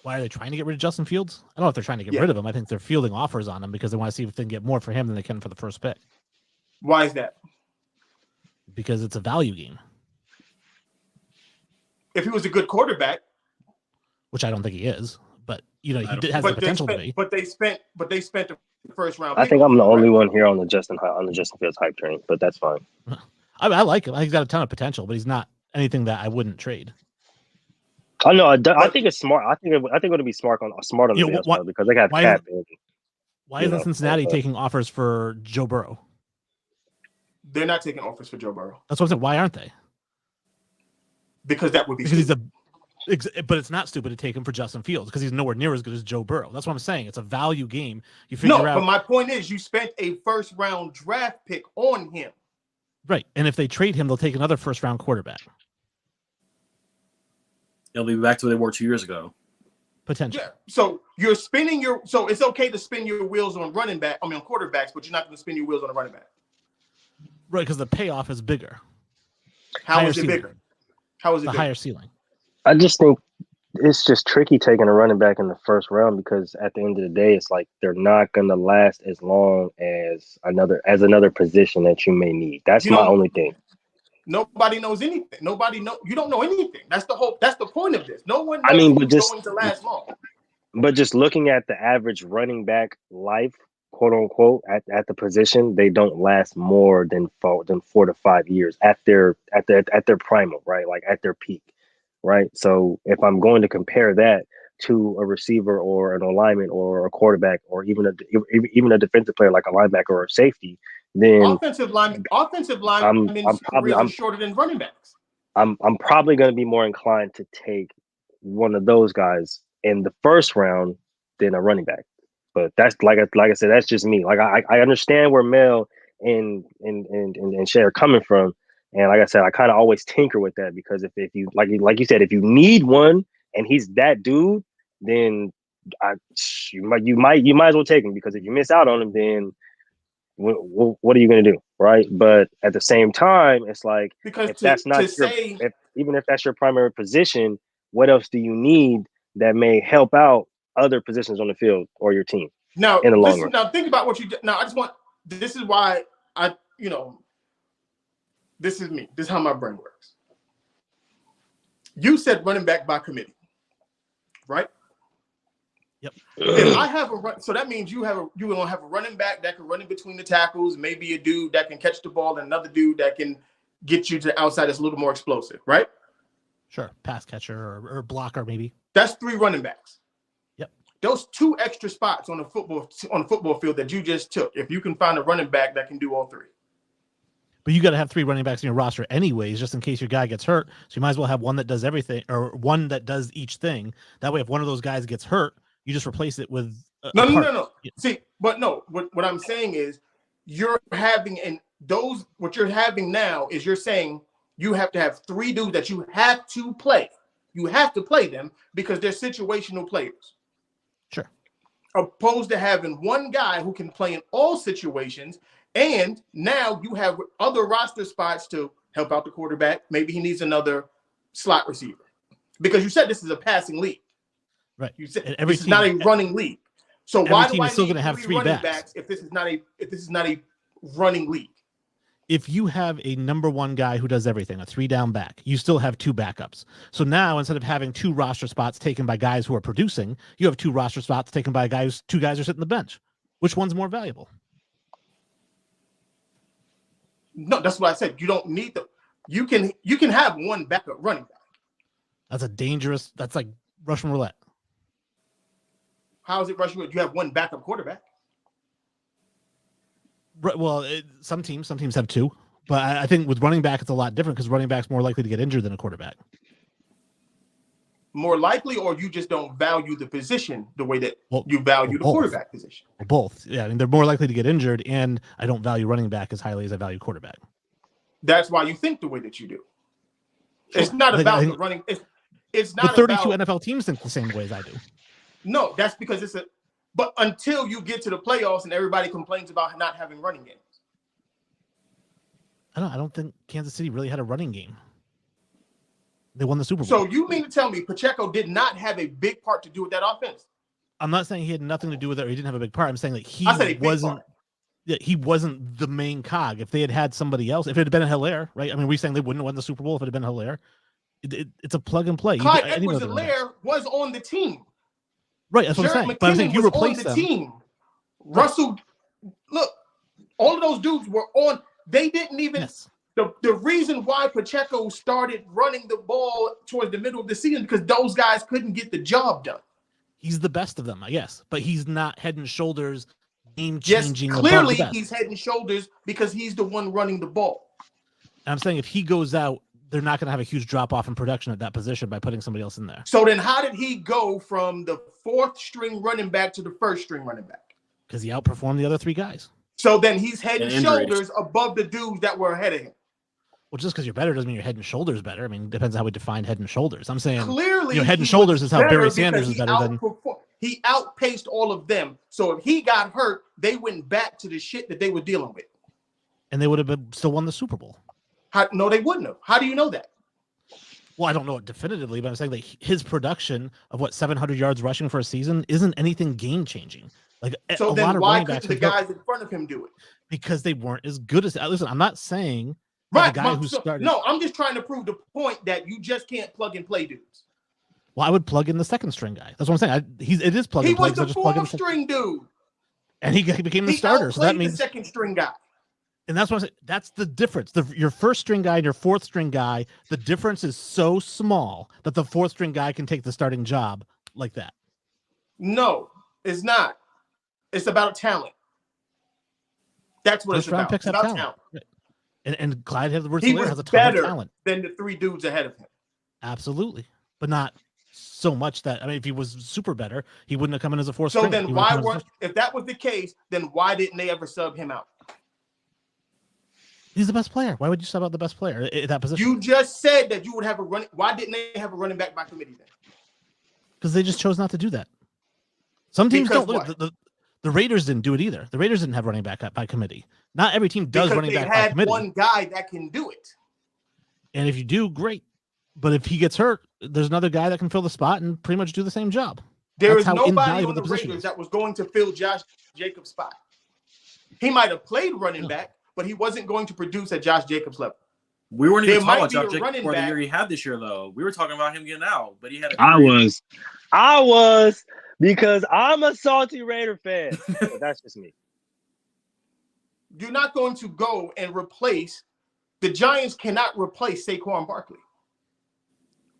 Why are they trying to get rid of Justin Fields? I don't know if they're trying to get rid of him. I think they're fielding offers on him because they want to see if they can get more for him than they can for the first pick. Why is that? Because it's a value game. If he was a good quarterback, which I don't think he is, but he has the but potential to be. But they spent the first round. I think I'm the only one here on the Justin Fields hype train, but that's fine. I like him. He's got a ton of potential, but he's not anything that I wouldn't trade. I know. I think it's smart. I think it would be smart on the Bears because they got cap. Why isn't Cincinnati taking offers for Joe Burrow? They're not taking offers for Joe Burrow. That's what I'm saying. Why aren't they? Because that would be but it's not stupid to take him for Justin Fields because he's nowhere near as good as Joe Burrow. That's what I'm saying. It's a value game. You figure out. But my point is, you spent a first round draft pick on him. Right, and if they trade him, they'll take another first round quarterback. They'll be back to where they were 2 years ago. Potentially. Yeah. So you're spinning so it's okay to spin your wheels on quarterbacks, but you're not going to spin your wheels on a running back. Right, because the payoff is bigger. How is it bigger? How is it the bigger? higher ceiling? I just think it's just tricky taking a running back in the first round because at the end of the day, it's like they're not going to last as long as another position that you may need. That's my only thing. Nobody knows anything. You don't know anything. That's the point of this. No one knows who's going to last long. But just looking at the average running back life, quote unquote, at the position, they don't last more than 4 to 5 years at their primal, right? Like at their peak, right? So if I'm going to compare that to a receiver or an alignment or a quarterback or even a defensive player like a linebacker or a safety, then offensive linemen are shorter than running backs. I'm probably going to be more inclined to take one of those guys in the first round than a running back. But that's like I said, that's just me. Like I understand where Mel and Shay are coming from, and like I said, I kind of always tinker with that because if you like you said, if you need one and he's that dude, then you might as well take him because if you miss out on him, then what are you going to do, right? But at the same time, it's like because even if that's your primary position, what else do you need that may help out other positions on the field or your team now in the long run? Now think about what you now. This is why this is me. This is how my brain works. You said running back by committee, right? Yep. If I have so that means you're gonna have a running back that can run in between the tackles, maybe a dude that can catch the ball, and another dude that can get you to the outside that's a little more explosive, right? Sure, pass catcher or blocker maybe. That's 3 running backs. Yep. Those 2 extra spots on the football field that you just took. If you can find a running back that can do all 3. But you got to have 3 running backs in your roster anyways, just in case your guy gets hurt. So you might as well have one that does everything or one that does each thing. That way, if one of those guys gets hurt, you just replace it with no. Yeah. See, but no, what I'm saying is what you're having now is you're saying you have to have 3 dudes that you have to play. You have to play them because they're situational players. Sure. Opposed to having one guy who can play in all situations, and now you have other roster spots to help out the quarterback. Maybe he needs another slot receiver because you said this is a passing league. Right. You said this is not a running league. So why do I still need going to have 3 running backs if this is not a running league? If you have a number 1 guy who does everything, a 3-down back, you still have 2 backups. So now instead of having 2 roster spots taken by guys who are producing, you have 2 roster spots taken by 2 guys who are sitting on the bench. Which one's more valuable? No, that's what I said. You don't need them. You can have 1 backup running back. That's like Russian roulette. How is it Russian roulette? You have 1 backup quarterback. Well, some teams have 2, but I think with running back it's a lot different because running back's more likely to get injured than a quarterback. More likely, or you just don't value the position the way that you value the both. quarterback position? Both. Yeah, I mean, they're more likely to get injured, and I don't value running back as highly as I value quarterback. That's why you think the way that you do. Sure. It's not about the running. It's not the 32 about, NFL teams think the same way as I do. No, that's because it's a. But until you get to the playoffs and everybody complains about not having running games. I don't think Kansas City really had a running game. They won the Super Bowl. So you mean to tell me Pacheco did not have a big part to do with that offense? I'm not saying he had nothing to do with it or he didn't have a big part. I'm saying that he wasn't the main cog. If they had somebody else, if it had been a Hilaire, right? I mean, we're saying they wouldn't have won the Super Bowl if it had been Hilaire. It's a plug and play. Clyde Edwards-Helaire was on the team. Right, that's what I'm saying. But I'm saying you replace them. Team. Russell, look, all of those dudes were on. They didn't even. Yes. The reason why Pacheco started running the ball towards the middle of the season because those guys couldn't get the job done. He's the best of them, I guess, but he's not head and shoulders game-changing. Yes, clearly he's head and shoulders because he's the one running the ball. And I'm saying if he goes out, they're not going to have a huge drop-off in production at that position by putting somebody else in there. So then how did he go from the fourth-string running back to the first-string running back? Because he outperformed the other three guys. So then he's head and shoulders above the dudes that were ahead of him. Well, just because you're better doesn't mean your head and shoulders better. I mean, it depends how we define head and shoulders. I'm saying clearly head and shoulders is how Barry Sanders is better than. He outpaced all of them. So if he got hurt, they went back to the shit that they were dealing with. And they would have still won the Super Bowl. No, they wouldn't have. How do you know that? Well, I don't know it definitively, but I'm saying that his production of 700 yards rushing for a season isn't anything game-changing. Like so then why couldn't the guys in front of him do it? Because they weren't as good as. Listen, I'm not saying. Right, the guy who started. No, I'm just trying to prove the point that you just can't plug and play dudes. Well, I would plug in the second string guy. That's what I'm saying. It is plug and play. He was the fourth string dude, and he became the starter. So that means the second string guy. And that's what I'm saying. That's the difference. Your first string guy and your fourth string guy. The difference is so small that the fourth string guy can take the starting job like that. No, it's not. It's about talent. That's what it's about. It's about talent. And Clyde has a ton of talent than the three dudes ahead of him. Absolutely, but not so much that if he was super better, he wouldn't have come in as a fourth. So then, if that was the case, then why didn't they ever sub him out? He's the best player. Why would you sub out the best player at that position? You just said that you would have a running. Why didn't they have a running back by committee then? Because they just chose not to do that. Some teams don't. The Raiders didn't do it either. The Raiders didn't have running back by committee. Not every team does running back by committee. They had one guy that can do it. And if you do, great. But if he gets hurt, there's another guy that can fill the spot and pretty much do the same job. There is nobody on the Raiders that was going to fill Josh Jacobs' spot. He might have played running back, but he wasn't going to produce at Josh Jacobs' level. We weren't even talking about Josh Jacobs for the year he had this year, though. We were talking about him getting out, but he had. I was. Because I'm a salty Raider fan. But that's just me. You're not going to go and replace the Giants cannot replace Saquon Barkley.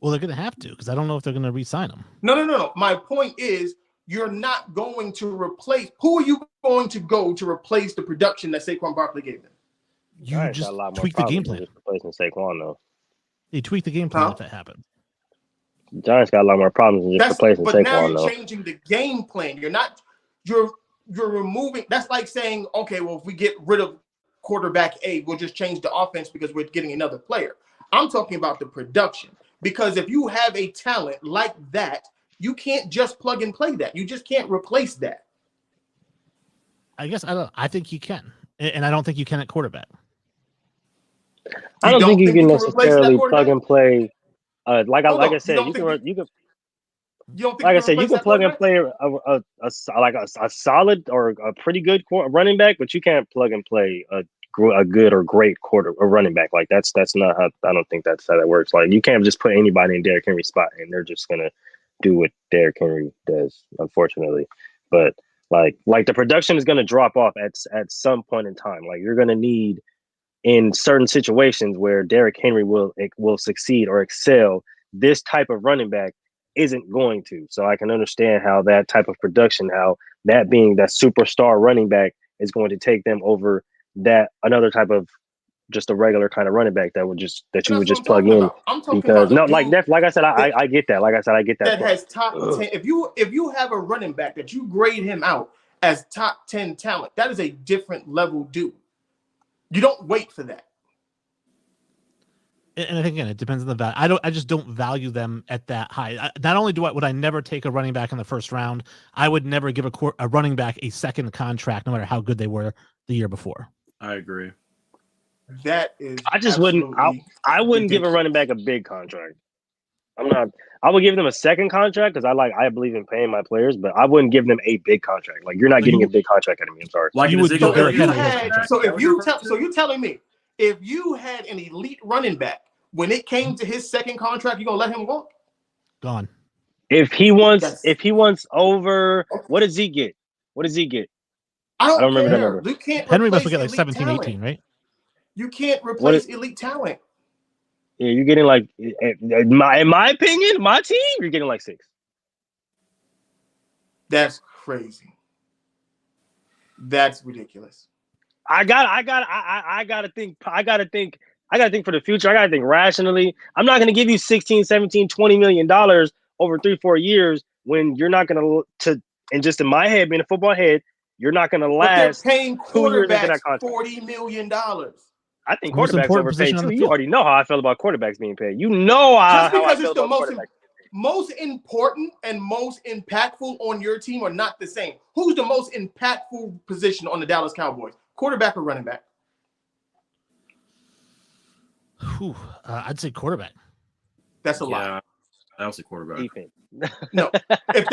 Well, they're going to have to because I don't know if they're going to re-sign him. No. My point is you're not going to replace. Who are you going to go to replace the production that Saquon Barkley gave them? You just tweak the game plan. Replacing Saquon, though. You tweak the game plan if that happens. Giants got a lot more problems than just replacing Saquon. But now you're changing the game plan. You're removing. That's like saying, okay, well, if we get rid of quarterback A, we'll just change the offense because we're getting another player. I'm talking about the production because if you have a talent like that, you can't just plug and play that. You just can't replace that. I guess I think you can, and I don't think you can at quarterback. I don't think you can necessarily plug and play. Like I said, you can plug and play a solid or a pretty good running back, but you can't plug and play a good or great running back. Like that's not how I don't think that's how that works. Like you can't just put anybody in Derrick Henry's spot and they're just gonna do what Derrick Henry does, unfortunately. But like the production is gonna drop off at some point in time. Like you're gonna need in certain situations where Derrick Henry will succeed or excel, this type of running back isn't going to. So I can understand how that type of production, how that being that superstar running back is going to take them over that another type of just a regular kind of running back that you would just plug talking in. about. I'm talking Because about like I said, I get that. Like I said, I get that. That has top 10. If you have a running back that you grade him out as top 10 talent, that is a different level dude. You don't wait for that. And I think again, it depends on the value. I just don't value them at that high. Not only would I never take a running back in the first round, I would never give a running back a second contract, no matter how good they were the year before. I agree. That is. I just wouldn't. I wouldn't give a running back a big contract. I'm not. I would give them a second contract because I believe in paying my players, but I wouldn't give them a big contract. Like you're not getting a big contract out of me. I'm sorry. Like you would so you're telling me if you had an elite running back when it came to his second contract, you're gonna let him walk? Gone. If he wants over, what does he get? What does he get? I don't remember that care. number. You can't. Henry must get like elite 17, talent. 18, right? You can't replace elite talent. Yeah, you're getting like, in my opinion, my team, you're getting like 6. That's crazy. That's ridiculous. I gotta think for the future. I gotta think rationally. I'm not gonna give you 16, 17, $20 million over 3-4 years when you're not gonna and just in my head, being a football head, you're not gonna last. But they're paying 2 years into that quarterbacks contract. $40 million. I think Most quarterbacks important overpaid position on too. the You field. already know how I feel about quarterbacks being paid. You know how Just because I feel it's the about most important and most impactful on your team are not the same. Who's the most impactful position on the Dallas Cowboys? Quarterback or running back? I'd say quarterback. That's a lie. Yeah, I would say quarterback. defense. No. If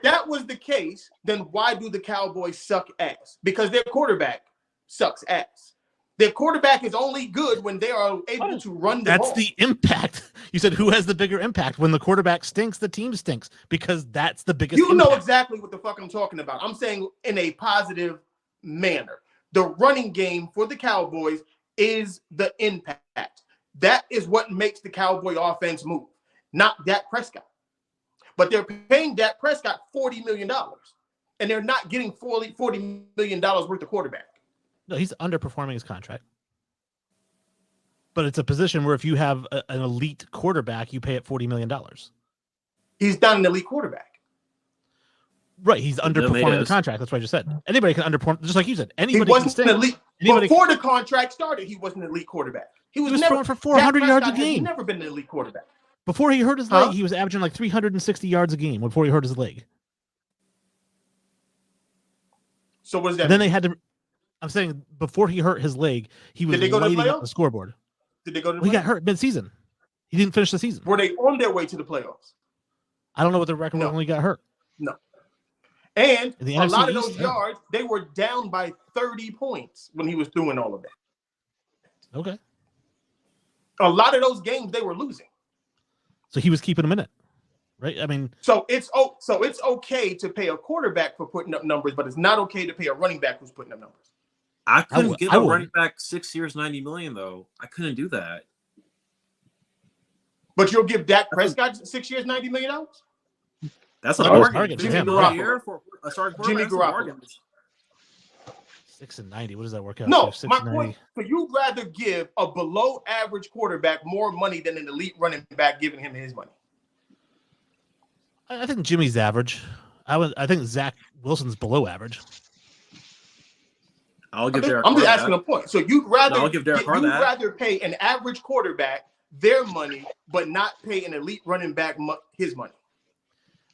that was the case, then why do the Cowboys suck ass? Because their quarterback sucks ass. Their quarterback is only good when they are able to run the ball. That's the impact. You said who has the bigger impact? When the quarterback stinks, the team stinks because that's the biggest You impact. know exactly what the fuck I'm talking about. I'm saying in a positive manner. The running game for the Cowboys is the impact. That is what makes the Cowboy offense move, not Dak Prescott. But they're paying Dak Prescott $40 million, and they're not getting $40 million worth of quarterback. No, he's underperforming his contract. But it's a position where if you have an elite quarterback, you pay it $40 million. He's not an elite quarterback. Right, he's underperforming the contract. That's what I just said. Anybody can underperform, just like you said. Anybody He wasn't can stink. elite. Before the contract started, he wasn't an elite quarterback. He was never throwing for 400 yards a Prescott game. He's never been an elite quarterback. Before he hurt his leg, he was averaging like 360 yards a game before he hurt his leg. So what does that And then mean? they had to. I'm saying before he hurt his leg, he was Did they go to the lighting up playoffs? the scoreboard. Did they go to the Well, he got playoffs? hurt mid-season. He didn't finish the season. Were they on their way to the playoffs? I don't know what the record was when he got hurt. No. And In the a NFC lot of East, those yeah. yards, they were down by 30 points when he was doing all of that. Okay. A lot of those games they were losing. So he was keeping him in it, right? I mean, So it's okay to pay a quarterback for putting up numbers, but it's not okay to pay a running back who's putting up numbers. I couldn't give I a would. running back 6 years, $90 million though. I couldn't do that. But you'll give Dak Prescott 6 years, $90 million? That's a Well, bargain. target, $50 Jimmy million a Garoppolo. year for a starting Jimmy quarterback. That's a Garoppolo. bargain. 6 and 90. What does that work out? No, to? 6 my and point. 90. So you'd rather give a below average quarterback more money than an elite running back giving him his money. I think Jimmy's average. I think Zach Wilson's below average. I'll give Derek I'm just Carr asking that. a point. So you'd rather No, I'll give Derek Carr that. rather pay an average quarterback their money, but not pay an elite running back his money.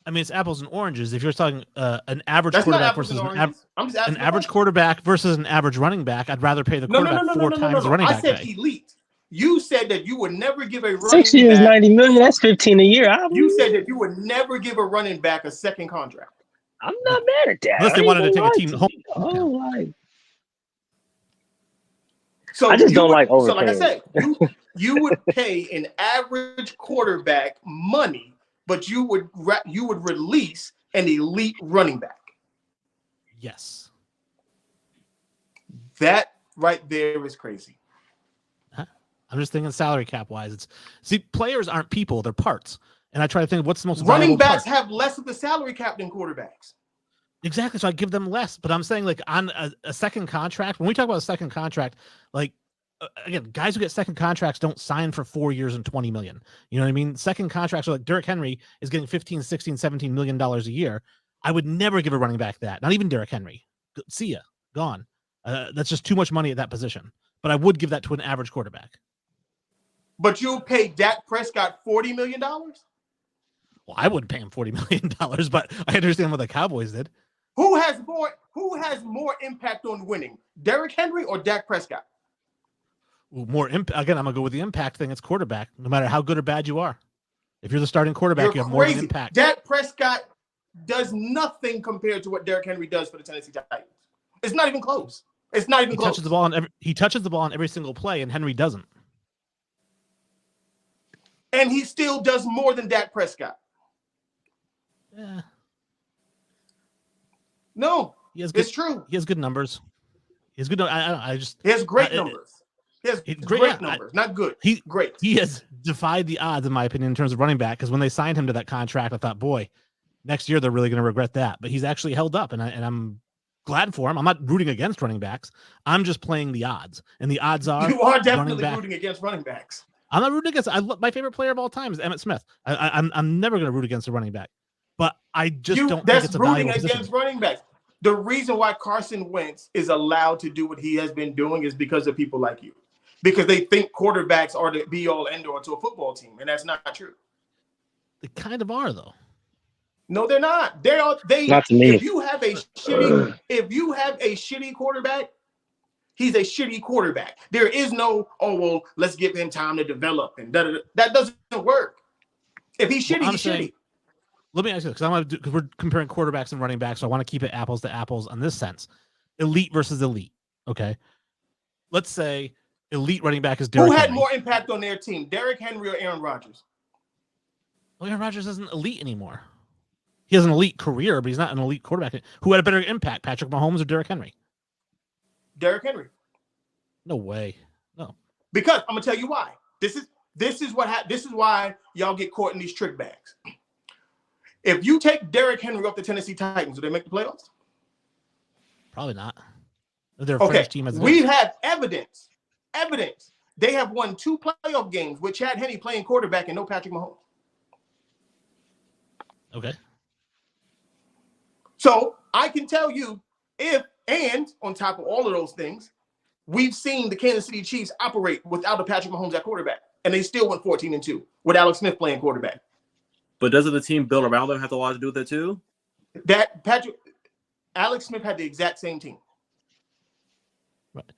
I mean, it's apples and oranges. If you're talking an average That's not quarterback apples versus and an oranges. I'm just asking an a average question. quarterback versus an average running back, I'd rather pay the quarterback four times the running I back said pay. elite. You said that you would never give a running 6 years, back. $90 million. That's 15 a year. You said that you would never give a running back a second contract. I'm not mad at that. Unless they I wanted to ain't take a gonna team lie home. to you. Oh, like, So I just you don't would- like So like I overpaying. said, you would pay an average quarterback money, but you would release an elite running back. Yes. That right there is crazy. I'm just thinking salary cap wise. Players aren't people; they're parts. And I try to think of what's the most Running valuable backs part. have less of the salary cap than quarterbacks. Exactly. So I give them less. But I'm saying, like, on a second contract, when we talk about a second contract, like, again, guys who get second contracts don't sign for 4 years and 20 million. You know what I mean? Second contracts are like Derrick Henry is getting 15, 16, 17 million dollars a year. I would never give a running back that. Not even Derrick Henry. See ya. Gone. That's just too much money at that position. But I would give that to an average quarterback. But you'll pay Dak Prescott $40 million? Well, I wouldn't pay him $40 million, but I understand what the Cowboys did. Who has more impact on winning? Derrick Henry or Dak Prescott? More impact. Again, I'm gonna go with the impact thing. It's quarterback. No matter how good or bad you are, if you're the starting quarterback, you have more of an impact. Dak Prescott does nothing compared to what Derrick Henry does for the Tennessee Titans. It's not even close. It's not even close. He touches the ball on every single play, and Henry doesn't. And he still does more than Dak Prescott. Yeah. No, it's true. He has good numbers. He has good. He has great numbers. He has great numbers. Not good. Great. He has defied the odds, in my opinion, in terms of running back. Because when they signed him to that contract, I thought, boy, next year they're really going to regret that. But he's actually held up, and I'm glad for him. I'm not rooting against running backs. I'm just playing the odds, and the odds are you are definitely rooting against running backs. I'm not rooting against. My favorite player of all time is Emmitt Smith. I'm never going to root against a running back, but I just don't think it's a valuable position. Against running backs. The reason why Carson Wentz is allowed to do what he has been doing is because of people like you, because they think quarterbacks are the be all end all to a football team, and that's not true. They kind of are, though. No, they're not. They are. Not to me. If you have a shitty quarterback, he's a shitty quarterback. There is no, let's give him time to develop, and that doesn't work. If he's shitty, he's shitty. Let me ask you this, because we're comparing quarterbacks and running backs, so I want to keep it apples to apples in this sense. Elite versus elite. Okay. Let's say elite running back is Derrick Henry. Who had more impact on their team, Derrick Henry or Aaron Rodgers? Well, Aaron Rodgers isn't elite anymore. He has an elite career, but he's not an elite quarterback. Who had a better impact, Patrick Mahomes or Derrick Henry? Derrick Henry. No way. No. Because I'm gonna tell you why. This is why y'all get caught in these trick bags. If you take Derrick Henry off the Tennessee Titans, do they make the playoffs? Probably not. They're a French team. We have evidence. They have won 2 playoff games with Chad Henne playing quarterback and no Patrick Mahomes. Okay. So I can tell you and on top of all of those things, we've seen the Kansas City Chiefs operate without a Patrick Mahomes at quarterback, and they still went 14-2 with Alex Smith playing quarterback. But doesn't the team built around them have a lot to do with it too? Alex Smith had the exact same team. Right.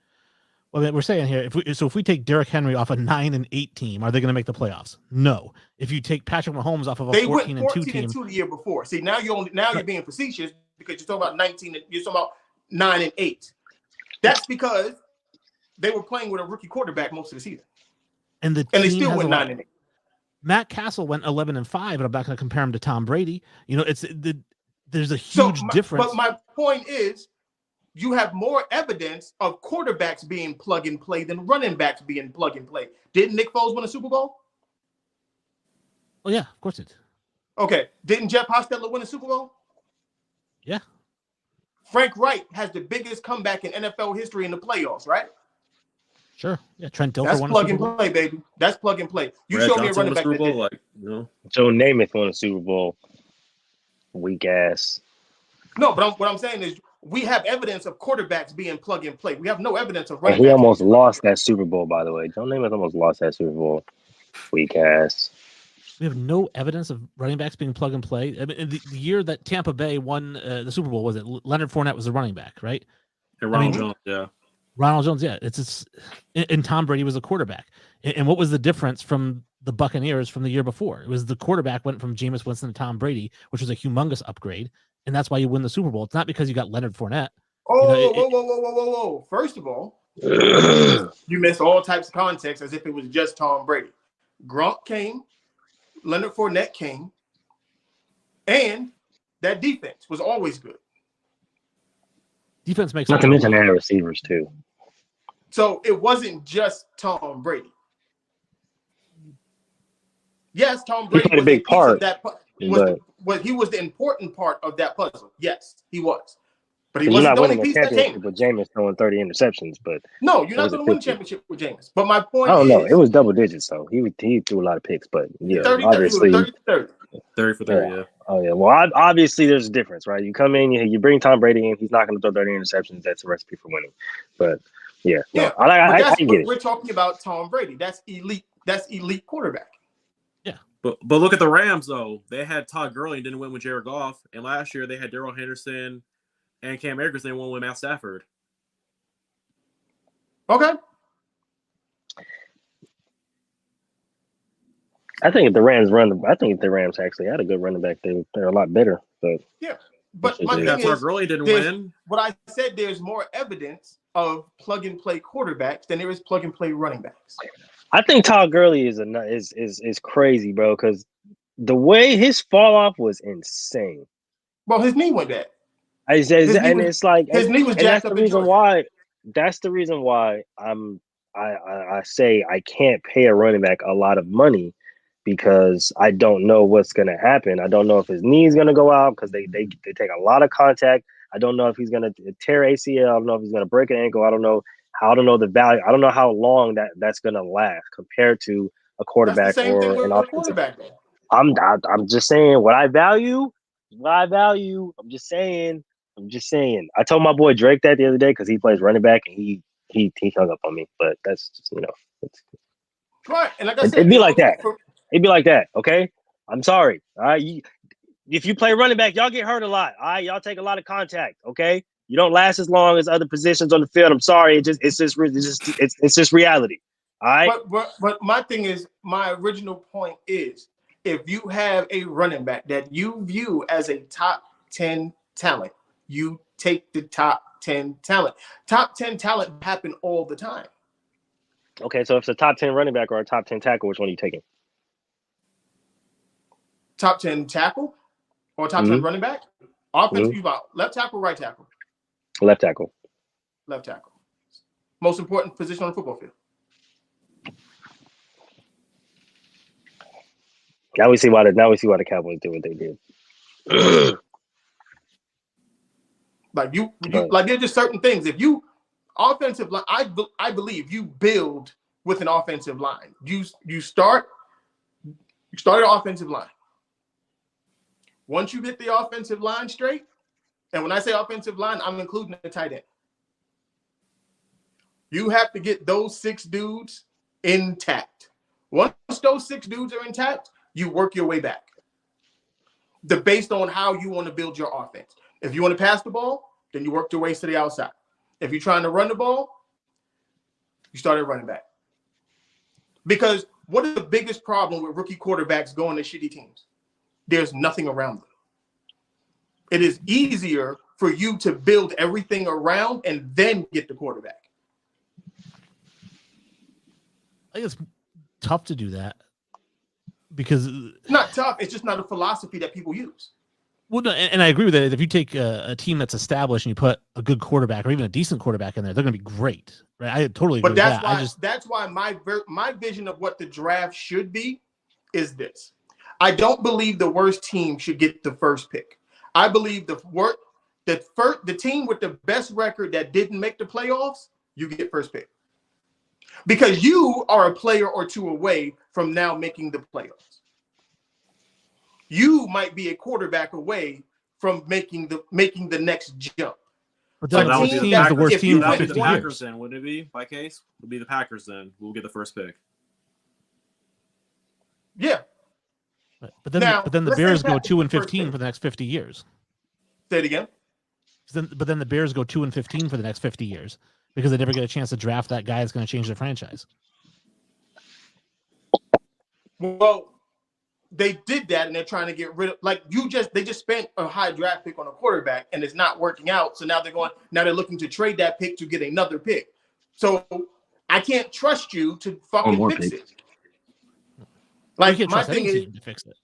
Well, we're saying here, if we take Derrick Henry off a 9-8 team, are they going to make the playoffs? No. If you take Patrick Mahomes off of a 14-2 team, they went 14-2 the year before. See, now you're being facetious because you're talking about you're talking about 9-8. That's because they were playing with a rookie quarterback most of the season, and they still went 9-8. Matt Castle went 11-5, and I'm not going to compare him to Tom Brady. You know, there's a huge difference. But my point is, you have more evidence of quarterbacks being plug and play than running backs being plug and play. Didn't Nick Foles win a Super Bowl? Oh yeah, of course it did. Okay, didn't Jeff Hostetler win a Super Bowl? Yeah. Frank Wright has the biggest comeback in NFL history in the playoffs, right? Sure. Yeah, Trent Dilfer That's won plug a Super Bowl. and play, baby. That's plug and play. You Brad show me a Johnson running back Super Bowl, that did. Joe Namath won a Super Bowl. Weak ass. No, but what I'm saying is we have evidence of quarterbacks being plug and play. We have no evidence of running He backs. almost lost that Super Bowl, by the way. Joe Namath almost lost that Super Bowl. Weak ass. We have no evidence of running backs being plug and play. I mean, the year that Tampa Bay won the Super Bowl, was it Leonard Fournette was the running back, right? And Ronald Jones, yeah. Ronald Jones, yeah. And Tom Brady was a quarterback. And what was the difference from the Buccaneers from the year before? It was the quarterback went from Jameis Winston to Tom Brady, which was a humongous upgrade. And that's why you win the Super Bowl. It's not because you got Leonard Fournette. Whoa. First of all, you missed all types of context as if it was just Tom Brady. Gronk came, Leonard Fournette came, and that defense was always good. Defense makes not to mention their receivers too. So it wasn't just Tom Brady. Yes, Tom Brady was a big part. He was the important part of that puzzle. Yes, he was. But he You're wasn't not the winning only a piece that championship came. with Jameis throwing 30 interceptions, but No, you're it not was a going to win a 50. championship with James. But my point I don't know. is, It was double digits, though. He threw a lot of picks, but yeah, 30, obviously. 30, 30. 30 for 30, yeah. Oh yeah. Well, obviously there's a difference, right? You come in, you bring Tom Brady in. He's not going to throw 30 interceptions. That's a recipe for winning. But yeah, Yeah, no, I that's get what it. we're talking about. Tom Brady. That's elite. That's elite quarterback. But look at the Rams, though. They had Todd Gurley and didn't win with Jared Goff. And last year they had Darrell Henderson and Cam Akers. They won with Matt Stafford. Okay. I think if the Rams actually had a good running back, they're a lot better. But yeah, but my Yeah, thing Todd is, Gurley didn't win. what I said, there's more evidence of plug and play quarterbacks than there is plug and play running backs. I think Todd Gurley is crazy, bro, because the way his fall off was insane. Well, his knee went bad. It's like His knee was jacked up in Georgia. That's the reason why I say I can't pay a running back a lot of money because I don't know what's gonna happen. I don't know if his knee is gonna go out because they take a lot of contact. I don't know if he's gonna tear ACL. I don't know if he's gonna break an ankle. I don't know the value. I don't know how long that's gonna last compared to a quarterback That's the same or thing with an a offensive. quarterback. Though. I'm just saying what I value. I'm just saying. I told my boy Drake that the other day because he plays running back and he hung up on me. But that's just, it's Right, and like I said, it'd be like that. It'd be like that. Okay, I'm sorry. All right, if you play running back, y'all get hurt a lot. All right, y'all take a lot of contact. Okay, you don't last as long as other positions on the field. I'm sorry. It's just reality. All right. But my thing is, my original point is, if you have a running back that you view as a top 10 talent, you take the top 10 talent. Top 10 talent happen all the time. Okay, so if it's a top 10 running back or a top 10 tackle, which one are you taking? Top 10 tackle or top 10 running back? Offense, you about left tackle, right tackle? Left tackle. Left tackle. Most important position on the football field. Now we see why the Cowboys did what they did. Like there's just certain things. If you offensive line, I believe you build with an offensive line. You start an offensive line. Once you get the offensive line straight, and when I say offensive line, I'm including the tight end. You have to get those 6 dudes intact. Once those 6 dudes are intact, you work your way back. Based on how you want to build your offense. If you want to pass the ball, then you work your ways to the outside. If you're trying to run the ball, you start at running back. Because what is the biggest problem with rookie quarterbacks going to shitty teams? There's nothing around them. It is easier for you to build everything around and then get the quarterback. I think it's tough to do that because it's not tough. It's just not a philosophy that people use. Well, no, and I agree with that. If you take a team that's established and you put a good quarterback or even a decent quarterback in there, they're going to be great, right? I totally agree with that. That's why my vision of what the draft should be is this. I don't believe the worst team should get the first pick. I believe the team with the best record that didn't make the playoffs, you get first pick. Because you are a player or two away from now making the playoffs. You might be a quarterback away from making the next jump. But then that would be the worst team that for would be 50 the years. Packers then, wouldn't it be? By case, it would be the Packers then. We'll get the first pick. Yeah. But then the Bears go 2-15 for the next 50 years. Say it again. But then the Bears go 2-15 for the next 50 years because they never get a chance to draft that guy that's going to change their franchise. Well, they did that, and they're trying to get rid of they just spent a high draft pick on a quarterback, and it's not working out. So now they're looking to trade that pick to get another pick. So I can't trust you to fucking fix it. Like my thing is to fix it.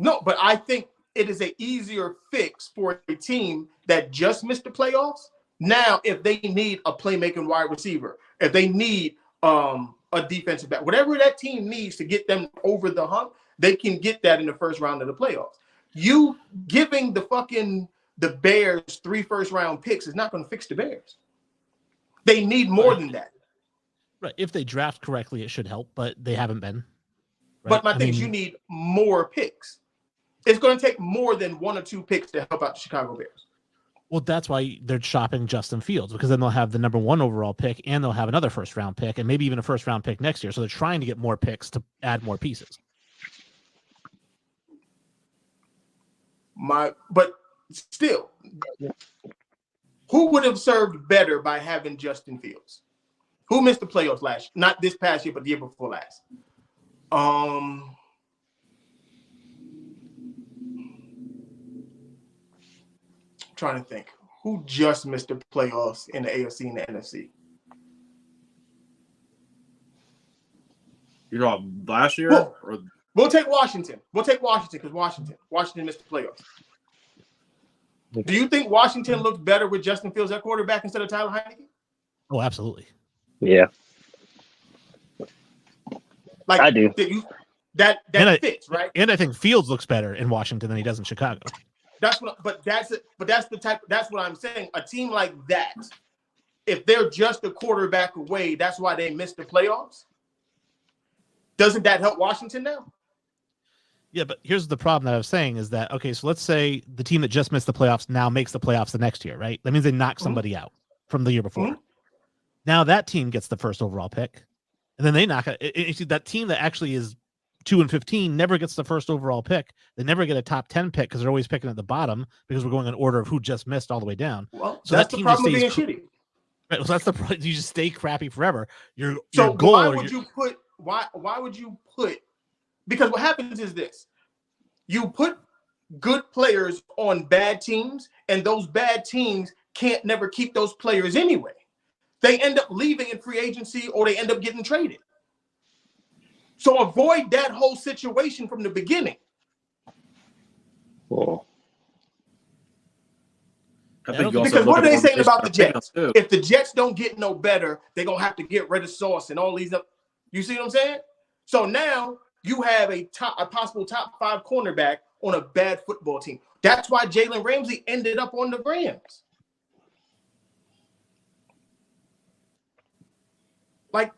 No, but I think it is an easier fix for a team that just missed the playoffs. Now, if they need a playmaking wide receiver, if they need a defensive back, whatever that team needs to get them over the hump, they can get that in the first round of the playoffs. You giving the the Bears 3 first-round picks is not going to fix the Bears. They need more than that. Right. If they draft correctly, it should help, but they haven't been. Right? But my thing is you need more picks. It's going to take more than 1 or 2 picks to help out the Chicago Bears. Well, that's why they're shopping Justin Fields, because then they'll have the number 1 overall pick and they'll have another first-round pick and maybe even a first-round pick next year. So they're trying to get more picks to add more pieces. But still, who would have served better by having Justin Fields? Who missed the playoffs not this past year, but the year before last? Trying to think. Who just missed the playoffs in the AFC and the NFC? You're talking last year? We'll take Washington. Because Washington missed the playoffs. Do you think Washington looked better with Justin Fields at quarterback instead of Tyler Heineke? Oh, absolutely. Yeah. Like I do. That fits, right? And I think Fields looks better in Washington than he does in Chicago. That's what I'm saying. A team like that, if they're just a quarterback away, that's why they missed the playoffs. Doesn't that help Washington now? Yeah, but here's the problem that I was saying is that, okay, so let's say the team that just missed the playoffs now makes the playoffs the next year, right? That means they knock somebody out from the year before. Mm-hmm. Now that team gets the first overall pick, and then they knock it. That team that actually is 2-15 never gets the first overall pick. They never get a top 10 pick because they're always picking at the bottom because we're going in order of who just missed all the way down. Well, so that's the problem of being shitty. Right, so that's the problem. You just stay crappy forever. Your goal. Why would you put? Because what happens is this: you put good players on bad teams, and those bad teams can't never keep those players anyway. They end up leaving in free agency, or they end up getting traded. So avoid that whole situation from the beginning. Cool. Because what are they saying about the Jets? If the Jets don't get no better, they're going to have to get rid of Sauce and all these. You see what I'm saying? So now you have a possible top 5 cornerback on a bad football team. That's why Jalen Ramsey ended up on the Rams. Like,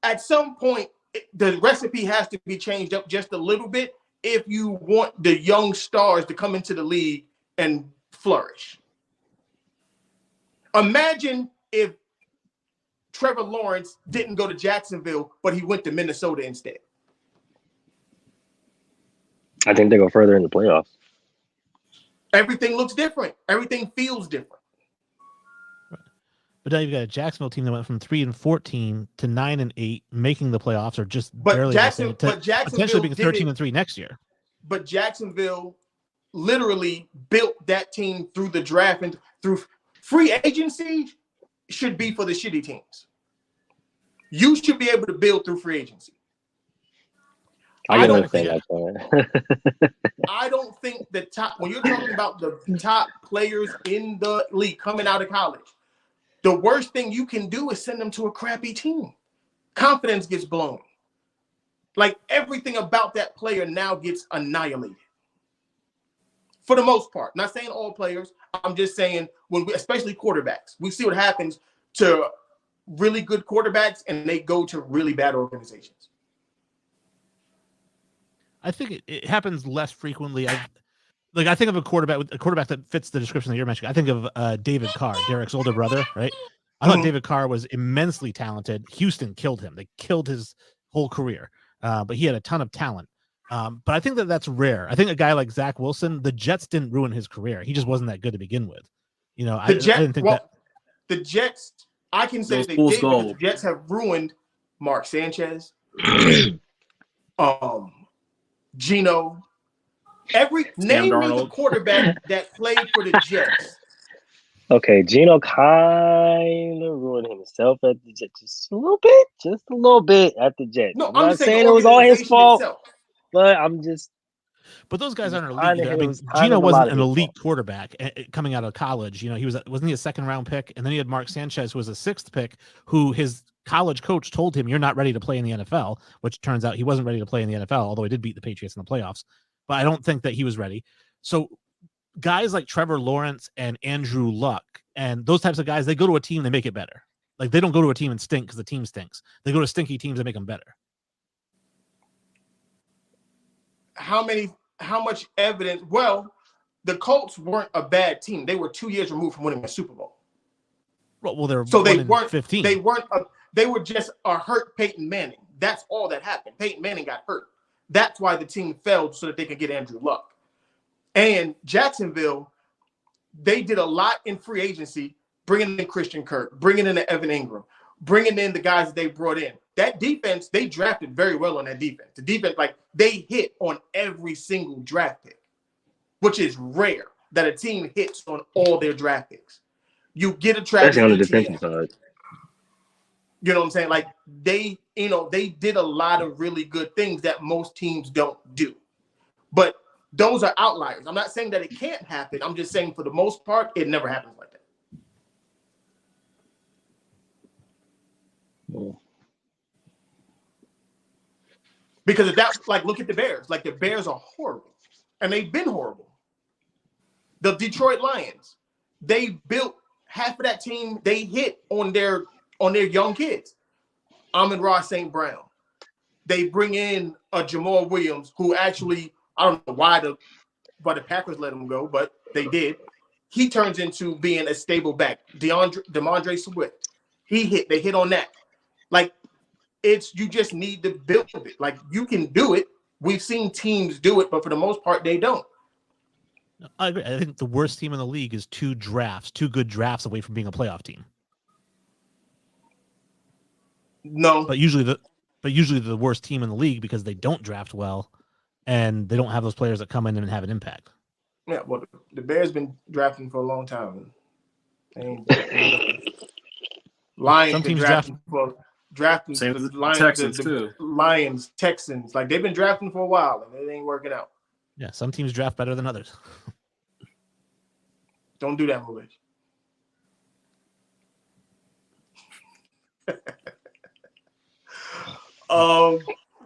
at some point, the recipe has to be changed up just a little bit if you want the young stars to come into the league and flourish. Imagine if Trevor Lawrence didn't go to Jacksonville, but he went to Minnesota instead. I think they go further in the playoffs. Everything looks different. Everything feels different. But now you've got a Jacksonville team that went from 3-14 to 9-8, making the playoffs, or just barely potentially being 13-3 next year. But Jacksonville literally built that team through the draft and through free agency. Should be for the shitty teams. You should be able to build through free agency. I don't think the top, when you're talking about the top players in the league coming out of college, the worst thing you can do is send them to a crappy team. Confidence gets blown. Like, everything about that player now gets annihilated. For the most part. Not saying all players. I'm just saying, especially quarterbacks. We see what happens to really good quarterbacks, and they go to really bad organizations. I think it happens less frequently. I think of a quarterback that fits the description that you're mentioning. I think of David Carr, Derek's older brother, right? I thought David Carr was immensely talented. Houston killed him. They killed his whole career, but he had a ton of talent. But I think that's rare. I think a guy like Zach Wilson, the Jets didn't ruin his career. He just wasn't that good to begin with. You know, I didn't think that. The Jets, I can say they did, because the Jets have ruined Mark Sanchez, Geno. Name me the quarterback that played for the Jets. Okay, Geno kind of ruined himself at the Jets just a little bit at the Jets. No, I'm not saying it was all his fault, but I'm just. But those guys aren't elite. I mean, Geno wasn't an elite quarterback coming out of college. You know, wasn't he a 2nd-round pick? And then he had Mark Sanchez, who was a 6th pick, who his college coach told him, "You're not ready to play in the NFL," which turns out he wasn't ready to play in the NFL, although he did beat the Patriots in the playoffs. But I don't think that he was ready. So guys like Trevor Lawrence and Andrew Luck and those types of guys, they go to a team, they make it better. Like they don't go to a team and stink because the team stinks. They go to stinky teams and make them better. How much evidence? Well, the Colts weren't a bad team. They were 2 years removed from winning a Super Bowl. Well, they're so they weren't 15. They weren't. They were just a hurt Peyton Manning. That's all that happened. Peyton Manning got hurt. That's why the team failed so that they could get Andrew Luck. And Jacksonville, they did a lot in free agency, bringing in Christian Kirk, bringing in Evan Ingram, bringing in the guys that they brought in. That defense, they drafted very well on that defense. The defense, like they hit on every single draft pick, which is rare that a team hits on all their draft picks. You get a Travis Especially on the Etienne. defensive side. You know what I'm saying? Like they did a lot of really good things that most teams don't do. But those are outliers. I'm not saying that it can't happen. I'm just saying for the most part, it never happens like that. Yeah. Because if that's like, look at the Bears. Like the Bears are horrible, and they've been horrible. The Detroit Lions, they built half of that team. They hit on their young kids. Amon-Ra St. Brown. They bring in a Jamal Williams, who actually, I don't know why the Packers let him go, but they did. He turns into being a stable back. DeMondre Swift. They hit on that. Like, you just need to build it. Like, you can do it. We've seen teams do it, but for the most part, they don't. I agree. I think the worst team in the league is two good drafts away from being a playoff team. No. But usually the worst team in the league because they don't draft well and they don't have those players that come in and have an impact. Yeah, well, the Bears been drafting for a long time. Lions Some been teams drafting Same the with the Lions, Texans, the too. Lions, Texans. Like they've been drafting for a while and it ain't working out. Yeah, some teams draft better than others. Don't do that, Malik.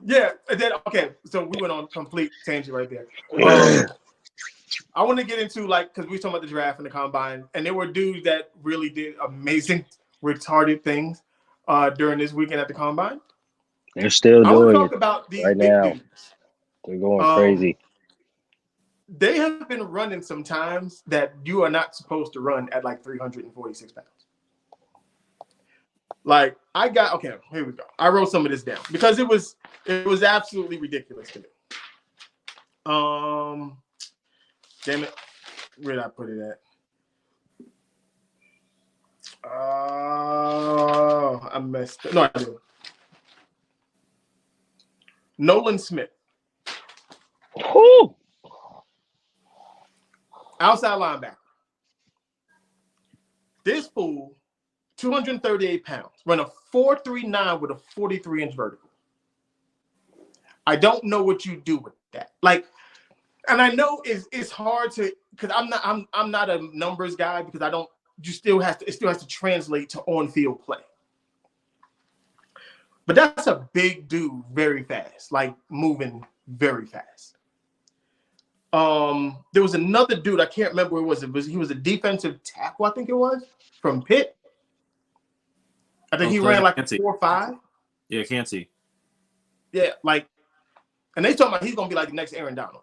Yeah, and then okay, so we went on complete tangent right there. I want to get into because we were talking about the draft and the combine, and there were dudes that really did amazing, retarded things during this weekend at the combine. They're still I want to doing talk it about these right big now. dudes. They're going crazy. They have been running some times that you are not supposed to run at like 346 pounds. Like here we go. I wrote some of this down because it was absolutely ridiculous to me. Damn it. Where did I put it at? I messed up. No, I didn't. Nolan Smith. Woo! Outside linebacker. This fool, 238 pounds, run a 4.39 with a 43-inch vertical. I don't know what you do with that. And I know it's hard to, because I'm not a numbers guy because it still has to translate to on-field play. But that's a big dude, very fast, like moving very fast. There was another dude, I can't remember who it was. He was a defensive tackle, I think it was, from Pitt. I think he ran like 4.5. Yeah, can't see. Yeah, and they talking about he's gonna be like the next Aaron Donald.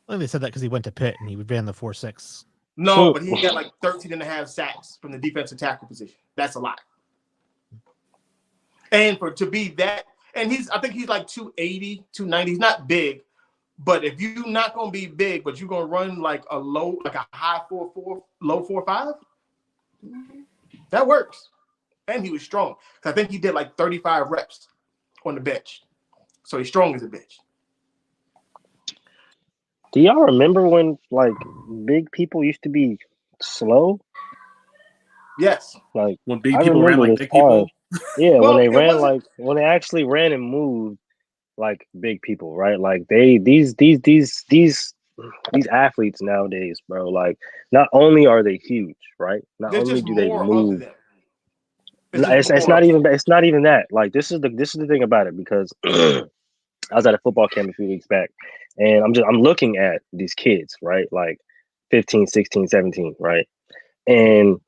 I think they said that because he went to Pitt and he ran the 4.6. No, but he got like 13 and a half sacks from the defensive tackle position. That's a lot. And to be that, and I think he's like 280, 290. He's not big, but if you're not gonna be big, but you're gonna run like a high 4.4, low 4.5, that works. And he was strong. I think he did like 35 reps on the bench. So he's strong as a bitch. Do y'all remember when big people used to be slow? Yes. When big people ran like big people. Yeah, Well, when they actually ran and moved like big people, right? Like these athletes nowadays, bro. Like not only are they huge, right? Not only do they move. It's not even that. Like this is the thing about it because I was at a football camp a few weeks back, And I'm looking at these kids, right? Like 15, 16, 17, right? And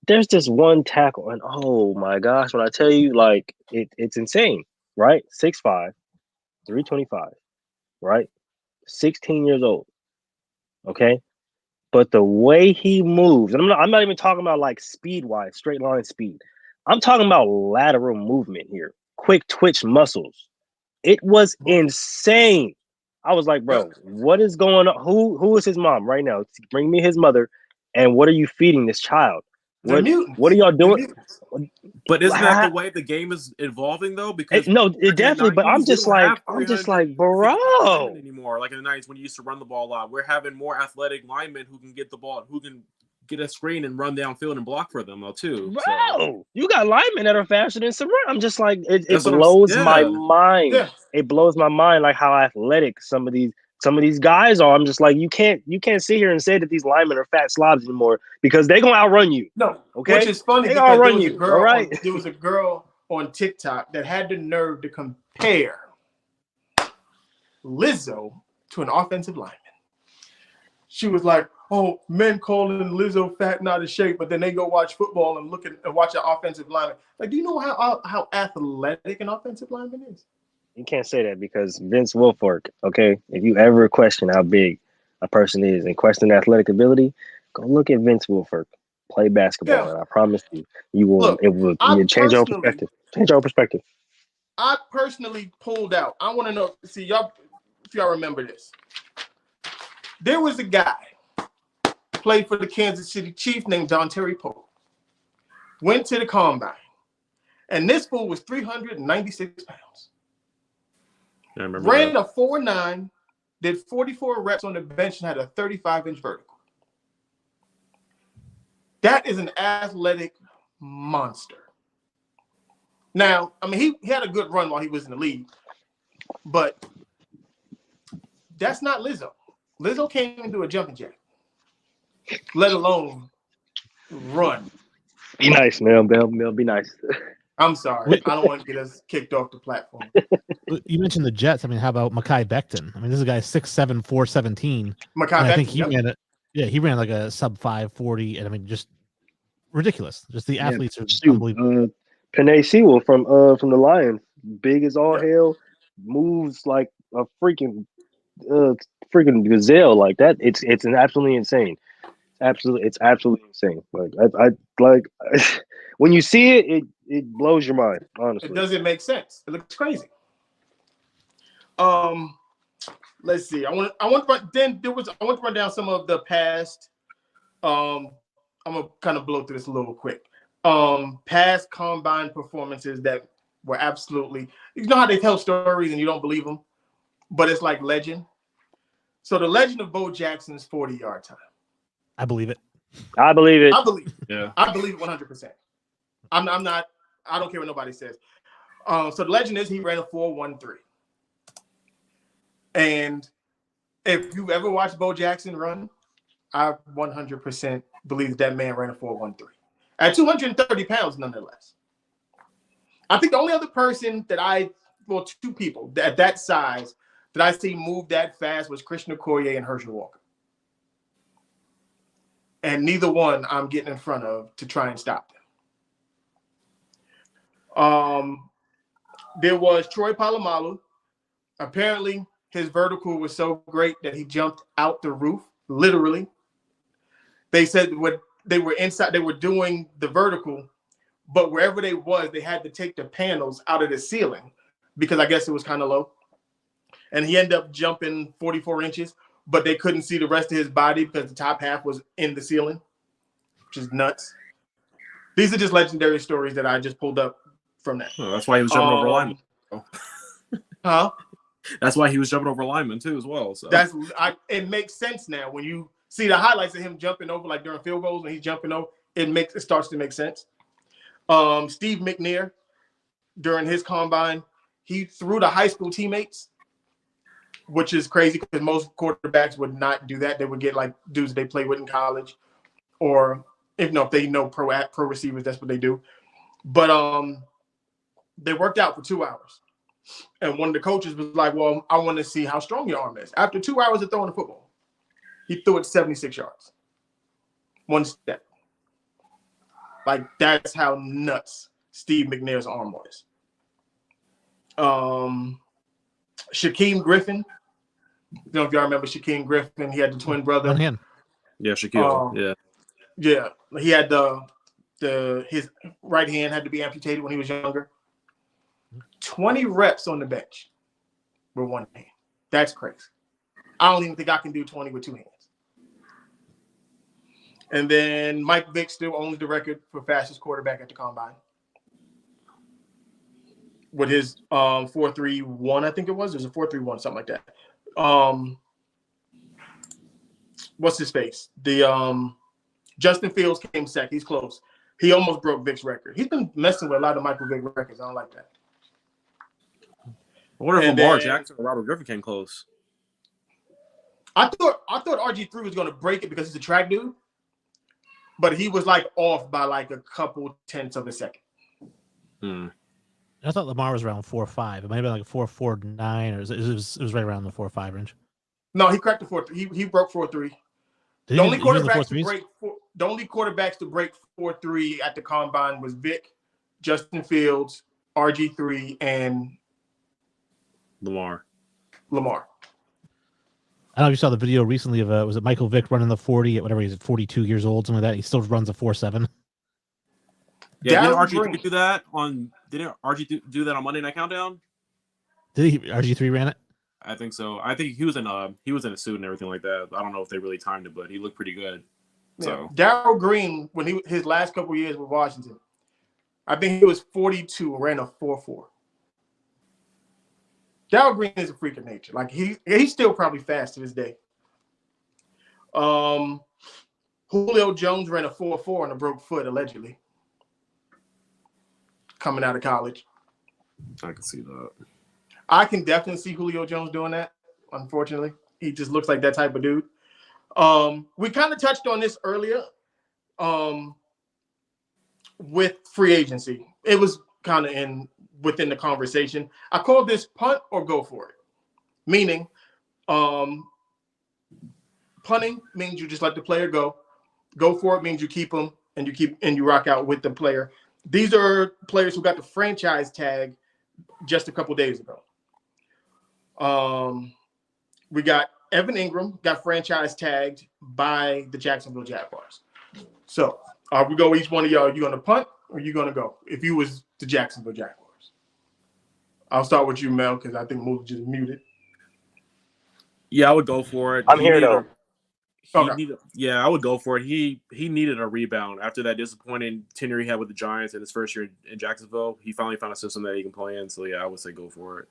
there's this one tackle, and oh my gosh, when I tell you, like, it's insane, right? 6'5", 325, right? 16 years old, okay? But the way he moves, and I'm not even talking about like speed-wise, straight line speed. I'm talking about lateral movement here, quick twitch muscles. It was insane. I was like, bro, what is going on? Who is his mom right now? Bring me his mother, and what are you feeding this child? What are y'all doing? But isn't that the way the game is evolving though? Because it definitely. But I'm just like, bro. Anymore, like in the 90s when you used to run the ball a lot, we're having more athletic linemen who can get the ball, who can get a screen and run downfield and block for them though too. Bro, so. You got linemen that are faster than Saran. I'm just like, it blows my mind. Yeah. It blows my mind, like how athletic some of these guys are. I'm just like, you can't sit here and say that these linemen are fat slobs anymore because they're gonna outrun you. No, okay, which is funny they because outrun you. All right, there was a girl on TikTok that had the nerve to compare Lizzo to an offensive lineman. She was like, "Oh, men calling Lizzo fat and out of shape, but then they go watch football and watch an offensive lineman." Like, do you know how athletic an offensive lineman is? You can't say that because Vince Wilfork, okay? If you ever question how big a person is and question athletic ability, go look at Vince Wilfork play basketball, and I promise you, you will change your perspective. Change your perspective. I personally pulled out. I want to know, see y'all, if y'all remember this. There was a guy played for the Kansas City Chiefs named Don Terry Pope. Went to the combine, and this fool was 396 pounds. Ran a 4.9, did 44 reps on the bench, and had a 35-inch vertical. That is an athletic monster. Now, I mean, he had a good run while he was in the league, but that's not Lizzo. Lizzo can't even do a jumping jack, let alone run. Be nice, Mel. Be nice. I'm sorry. I don't want to get us kicked off the platform. You mentioned the Jets. I mean, how about Mekhi Becton? I mean, this is a guy 6'7", 417. Mekhi Becton, I think he ran it. Yeah, he ran like a sub 540, and I mean, just ridiculous. Just the athletes are unbelievable. Penei Sewell from the Lions, big as all hell, moves like a freaking gazelle like that. It's an absolutely insane. It's absolutely insane. Like I like when you see it blows your mind. Honestly, it doesn't make sense. It looks crazy. Let's see. I want to run down some of the past. I'm gonna kind of blow through this a little quick. Past combine performances that were absolutely, you know how they tell stories and you don't believe them, but it's like legend. So the legend of Bo Jackson's 40-yard time. I believe it. I believe it. Yeah. I believe it 100%. I'm not. I don't care what nobody says. So the legend is he ran a 4.13. And if you ever watched Bo Jackson run, I 100% believe that man ran a 4.13 at 230 pounds, nonetheless. I think the only other person two people at that size that I see move that fast was Christian Okoye and Herschel Walker. And neither one I'm getting in front of to try and stop them. There was Troy Polamalu. Apparently, his vertical was so great that he jumped out the roof, literally. They said when they were inside, they were doing the vertical, but wherever they was, they had to take the panels out of the ceiling because I guess it was kind of low. And he ended up jumping 44 inches, but they couldn't see the rest of his body because the top half was in the ceiling, which is nuts. These are just legendary stories that I just pulled up from that. Oh, that's why he was jumping over linemen. Huh? That's why he was jumping over linemen too, as well. So it makes sense now when you see the highlights of him jumping over, like during field goals when he's jumping over. It starts to make sense. Steve McNair, during his combine, he threw to high school teammates, which is crazy because most quarterbacks would not do that. They would get like dudes they play with in college, or if they know pro receivers, that's what they do. But they worked out for 2 hours. And one of the coaches was like, well, I want to see how strong your arm is. After 2 hours of throwing the football, he threw it 76 yards. One step. Like, that's how nuts Steve McNair's arm was. Shaquem Griffin. I don't know if y'all remember Shaquem Griffin. He had the twin brother. One hand. Yeah, Shaquille. Yeah. He had his right hand had to be amputated when he was younger. 20 reps on the bench with one hand. That's crazy. I don't even think I can do 20 with two hands. And then Mike Vick still owns the record for fastest quarterback at the combine with his 4.31, I think it was. There's a 4.31, something like that. What's his face? The Justin Fields came second. He's close. He almost broke Vick's record. He's been messing with a lot of Michael Vick records. I don't like that. I wonder if Lamar Jackson or Robert Griffin came close. I thought RG3 was going to break it because he's a track dude, but he was like off by like a couple tenths of a second. I thought Lamar was around 4.5. It might have been like 4.49, or it was right around the 4.5 range. No, he cracked the 4.3. He broke 4.3. The only quarterbacks to break 4.3 at the combine was Vic, Justin Fields, RG3, and Lamar. I don't know if you saw the video recently of was it Michael Vick running the 40 at whatever he's at 42 years old, something like that. He still runs a 4.7. Yeah, didn't RG3 do that on? Didn't RG do that on Monday Night Countdown? Did he? RG3 ran it. I think so. I think he was in a suit and everything like that. I don't know if they really timed it, but he looked pretty good. Yeah. So Darryl Green, when his last couple of years with Washington, I think he was 42 and ran a 4.4. Darryl Green is a freak of nature. Like he's still probably fast to this day. Julio Jones ran a 4.4 on a broke foot, allegedly. Coming out of college. I can see that. I can definitely see Julio Jones doing that, unfortunately. He just looks like that type of dude. We kind of touched on this earlier with free agency. It was kind of within the conversation. I call this punt or go for it. Meaning, punting means you just let the player go. Go for it means you keep them and you rock out with the player. These are players who got the franchise tag just a couple days ago. We got Evan Ingram got franchise tagged by the Jacksonville Jaguars. So we go each one of y'all. You going to punt or you going to go? If you was the Jacksonville Jaguars, I'll start with you, Mel, because I think Moose just muted. Yeah, I would go for it. I'm here though. I would go for it. He needed a rebound after that disappointing tenure he had with the Giants in his first year in Jacksonville. He finally found a system that he can play in. So yeah, I would say go for it.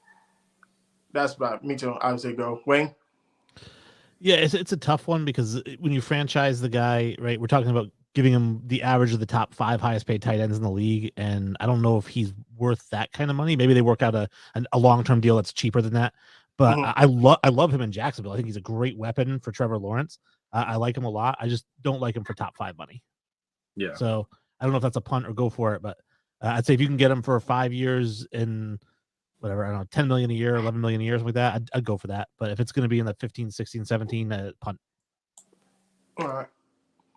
That's about me too. I would say go. Wayne? Yeah, it's a tough one because when you franchise the guy, right, we're talking about giving him the average of the top 5 highest paid tight ends in the league, and I don't know if he's worth that kind of money. Maybe they work out a long-term deal that's cheaper than that. But I love him in Jacksonville. I think he's a great weapon for Trevor Lawrence. I like him a lot. I just don't like him for top 5 money. Yeah. So I don't know if that's a punt or go for it, but I'd say if you can get him for 5 years in whatever, I don't know, 10 million a year, 11 million a year, something like that, I'd go for that. But if it's going to be in the 15, 16, 17, punt. All right.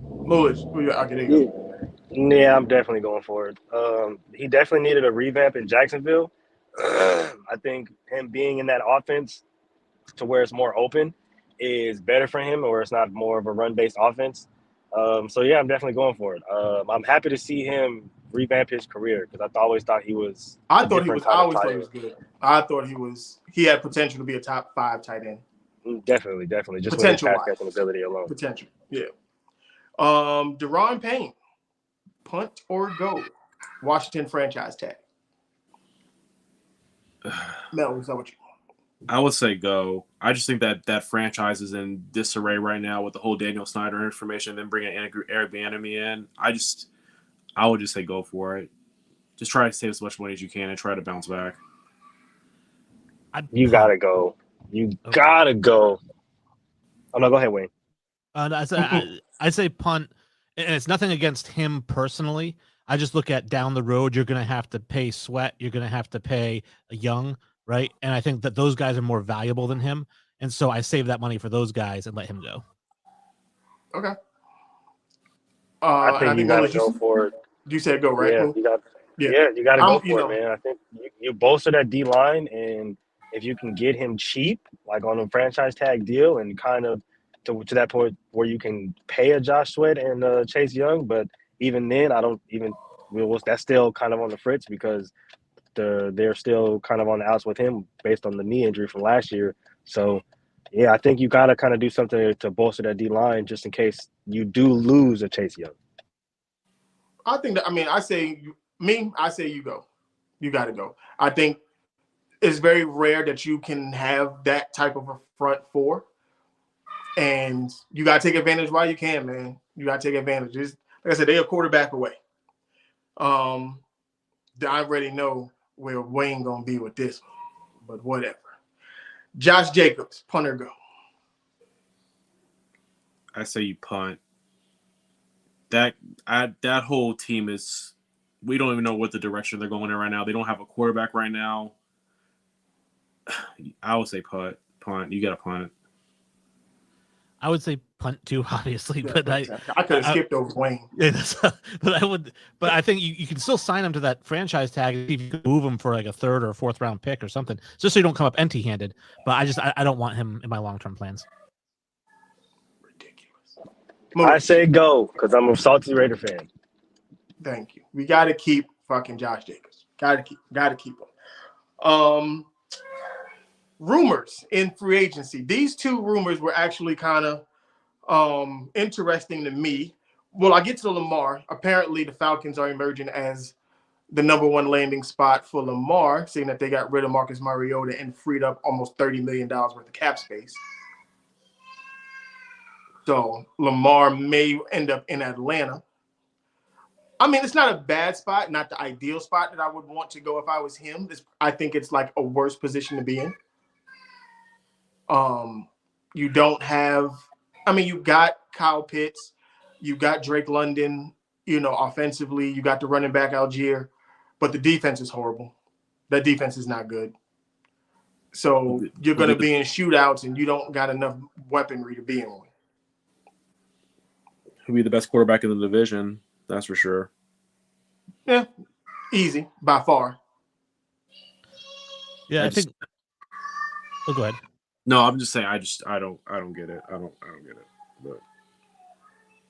Lewis, I'll get in. Yeah, I'm definitely going for it. He definitely needed a revamp in Jacksonville. I think him being in that offense to where it's more open is better for him, or it's not more of a run-based offense. So yeah, I'm definitely going for it. I'm happy to see him revamp his career because I always thought he was. I always thought he was good. I thought he had potential to be a top 5 tight end. Definitely. Just with his pass catching ability alone. Potential, yeah. Deron Payne, punt or go? Washington franchise tag. Mel, what's up with you? I would say go. I just think that franchise is in disarray right now with the whole Daniel Snyder information, then bringing Eric Bieniemy in. I would just say go for it. Just try to save as much money as you can and try to bounce back. You gotta go. Gotta go. Oh no, go ahead, Wayne. I say punt, and it's nothing against him personally. I just look at down the road, you're going to have to pay Sweat. You're going to have to pay Young. right? And I think that those guys are more valuable than him. And so I save that money for those guys and let him go. Okay. I think you got to Mullis, go for it. You said go, right? Yeah, Mo? you got. Yeah. Yeah, you got to go You for know, it, man. I think you bolster that D line, and if you can get him cheap, like on a franchise tag deal, and kind of to that point where you can pay a Josh Sweat and Chase Young, but even then, I don't even. That's still kind of on the fritz because they're still kind of on the outs with him based on the knee injury from last year. So, yeah, I think you got to kind of do something to bolster that D line just in case you do lose a Chase Young. I think that, I say you go. You got to go. I think it's very rare that you can have that type of a front four. And you got to take advantage while you can, man. You got to take advantage. Like I said, they're a quarterback away. I already know where Wayne going to be with this one, but whatever. Josh Jacobs, punter, go. I say you punt. That whole team is, we don't even know what the direction they're going in right now. They don't have a quarterback right now. I would say punt. You got to punt. I would say punt too, obviously, but I could have skipped over Wayne. Yeah, but I think you can still sign him to that franchise tag if you move him for like a third or fourth round pick or something, just so you don't come up empty handed. But I don't want him in my long term plans. Ridiculous. I say go because I'm a salty Raider fan. Thank you. We got to keep fucking Josh Jacobs. Got to keep him. Rumors in free agency. These two rumors were actually kind of interesting to me. Well, I get to Lamar. Apparently, the Falcons are emerging as the number one landing spot for Lamar, seeing that they got rid of Marcus Mariota and freed up almost $30 million worth of cap space. So Lamar may end up in Atlanta. It's not a bad spot, not the ideal spot that I would want to go if I was him. I think it's like a worse position to be in. You don't have, you got Kyle Pitts, you got Drake London, offensively, you got the running back Algier, but the defense is horrible. That defense is not good. So you're going to be in shootouts and you don't got enough weaponry to be in one. He'll be the best quarterback in the division, that's for sure. Yeah, easy, by far. Yeah, I think. Oh, go ahead. No, I'm just saying. I don't get it. I don't get it. But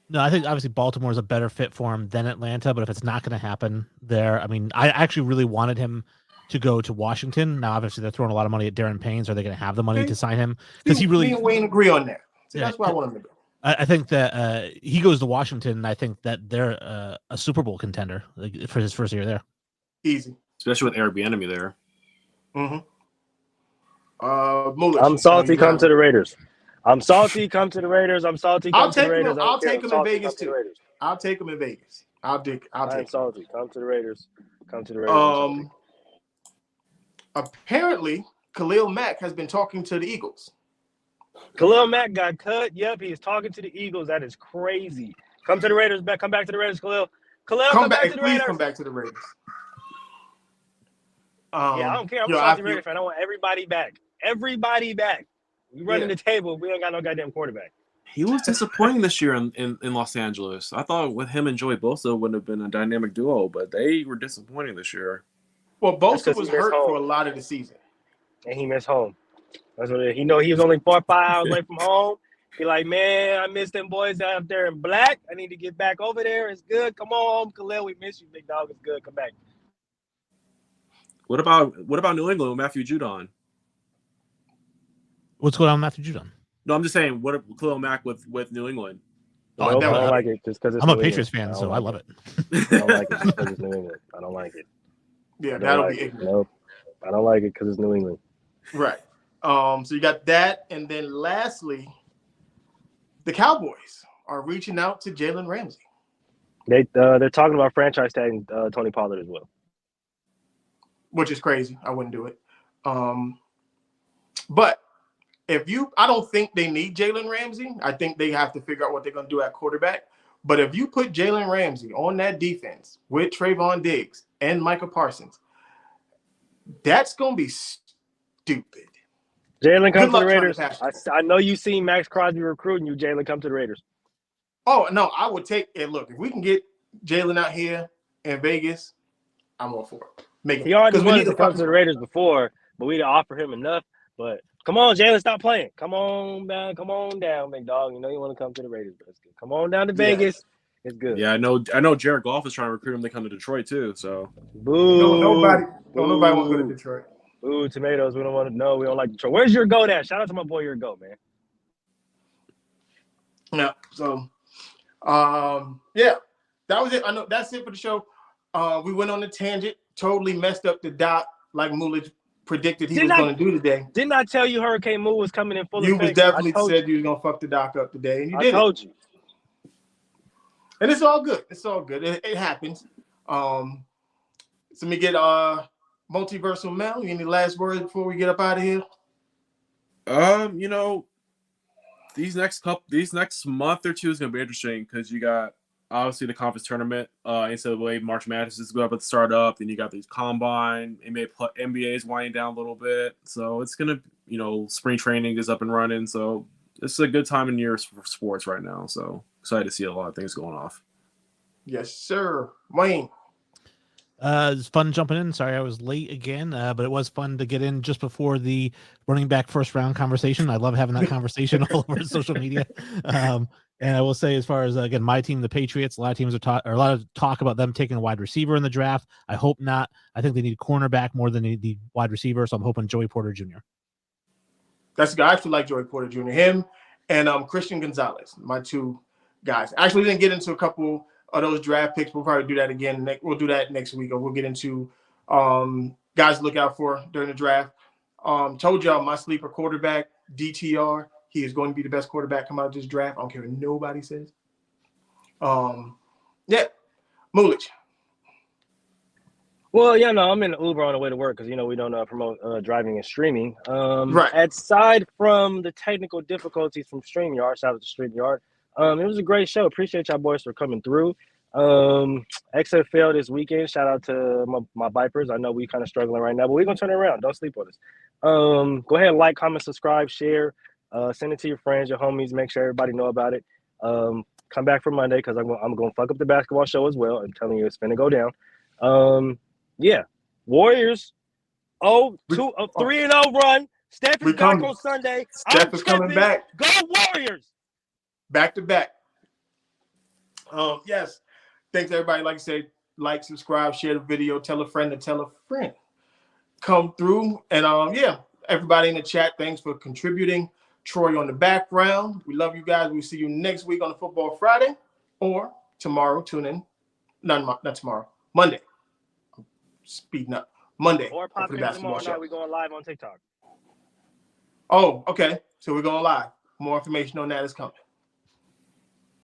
no, I think obviously Baltimore is a better fit for him than Atlanta. But if it's not going to happen there, I actually really wanted him to go to Washington. Now, obviously, they're throwing a lot of money at Darren Payne. So are they going to have the money to sign him? Because he really. Me and Wayne agree on that. So yeah, that's why I want him to go. I think that he goes to Washington, and I think that they're a Super Bowl contender for his first year there. Easy, especially with Eric Bieniemy there. Mm-hmm. I'm salty. Come to the Raiders. I'm salty. Come to the Raiders. I'm salty. Come to the Raiders. I'll take him in Vegas too. I'll take him in Vegas. I'll take. I'm salty. Come to the Raiders. Come to the Raiders. Apparently, Khalil Mack has been talking to the Eagles. Khalil Mack got cut. Yep, he's talking to the Eagles. That is crazy. Come to the Raiders. Come back to the Raiders, Khalil. Come back to the Raiders. Please come back to the Raiders. I don't care. I'm a salty Raiders fan. I want everybody back. Everybody back. We running the table. We don't got no goddamn quarterback. He was disappointing this year in Los Angeles. I thought with him and Joey Bosa would have been a dynamic duo, but they were disappointing this year. Well, Bosa was hurt for a lot of the season. And he missed home. That's what he know. He was only 4 or 5 hours away from home. He like, man, I miss them boys out there in black. I need to get back over there. It's good. Come on, Khalil. We miss you, big dog. It's good. Come back. What about New England with Matthew Judon? What's going on with Matthew Judon? No, I'm just saying, what Khalil Mack with New England? I don't like it just because I'm a Patriots fan, so I love it. I don't like it because it's New England. I don't like it. Yeah, that'll be ignorant. Nope. I don't like it because it's New England. Right. So you got that, and then lastly, the Cowboys are reaching out to Jalen Ramsey. They're talking about franchise tagging Tony Pollard as well, which is crazy. I wouldn't do it. But I don't think they need Jalen Ramsey. I think they have to figure out what they're going to do at quarterback. But if you put Jalen Ramsey on that defense with Trayvon Diggs and Micah Parsons, that's going to be stupid. Jalen, come Good to the luck trying to Raiders. pass. I know you seen Max Crosby recruiting you. Jalen, come to the Raiders. Oh, no, I would take it. Look, if we can get Jalen out here in Vegas, I'm all for it. He already we wanted need to a come to the fucking Raiders before, but we didn't offer him enough. But come on, Jalen, stop playing. Come on, man. Come on down, big dog. You know you want to come to the Raiders, but it's good. Come on down to Vegas. It's good. Yeah, I know. Jared Goff is trying to recruit him to come to Detroit too. So Boo. nobody want to go to Detroit. Ooh, tomatoes. We don't want to know. We don't like Detroit. Where's your goat at? Shout out to my boy, your goat, man. Yeah. So, yeah, that was it. I know that's it for the show. We went on a tangent, totally messed up the doc like Mulich predicted he was going to do today. Didn't I tell you Hurricane Moo was coming in full effect? You was definitely said you was going to fuck the doc up today, and you did. I told you. And it's all good. It's all good. It happens. So let me get Multiversal Mel. Any last words before we get up out of here? You know, these next month or two is gonna be interesting because you got obviously the conference tournament, NCAA March Madness is about to start up. Then you got these combine, NBA is winding down a little bit, so it's gonna, spring training is up and running. So it's a good time in year for sports right now. So excited to see a lot of things going off. Yes, sir. Wayne. It's fun jumping in. Sorry I was late again, but it was fun to get in just before the running back first round conversation. I love having that conversation all over social media. And I will say, as far as again, my team, the Patriots, a lot of teams are a lot of talk about them taking a wide receiver in the draft. I hope not. I think they need a cornerback more than they need wide receiver. So I'm hoping Joey Porter Jr. That's good. I actually like Joey Porter Jr. Him and Christian Gonzalez, my two guys. Actually, didn't get into a couple of those draft picks. We'll probably do that again. We'll do that next week, or we'll get into guys to look out for during the draft. Told y'all my sleeper quarterback, DTR. He is going to be the best quarterback come out of this draft. I don't care what nobody says. Yeah, Mulich. Well, yeah, no, I'm in the Uber on the way to work because, we don't promote driving and streaming. Right. Aside from the technical difficulties from StreamYard, shout out to StreamYard, it was a great show. Appreciate y'all boys for coming through. XFL this weekend. Shout out to my Vipers. I know we kind of struggling right now, but we're going to turn it around. Don't sleep on us. Go ahead, like, comment, subscribe, share. Send it to your friends, your homies. Make sure everybody know about it. Come back for Monday because I'm going to fuck up the basketball show as well. I'm telling you, it's going to go down. Yeah, Warriors. 3-0 run. Steph is back on Sunday. Steph is coming back. Go Warriors! Back to back. Yes. Thanks everybody. Like I said, like, subscribe, share the video, tell a friend to tell a friend. Come through and everybody in the chat. Thanks for contributing. Troy on the background. We love you guys. We'll see you next week on the Football Friday or tomorrow. Tune in. Not tomorrow. Monday. Speeding up. Monday. Or pop in tomorrow night. We're going live on TikTok. Oh, okay. So we're going live. More information on that is coming.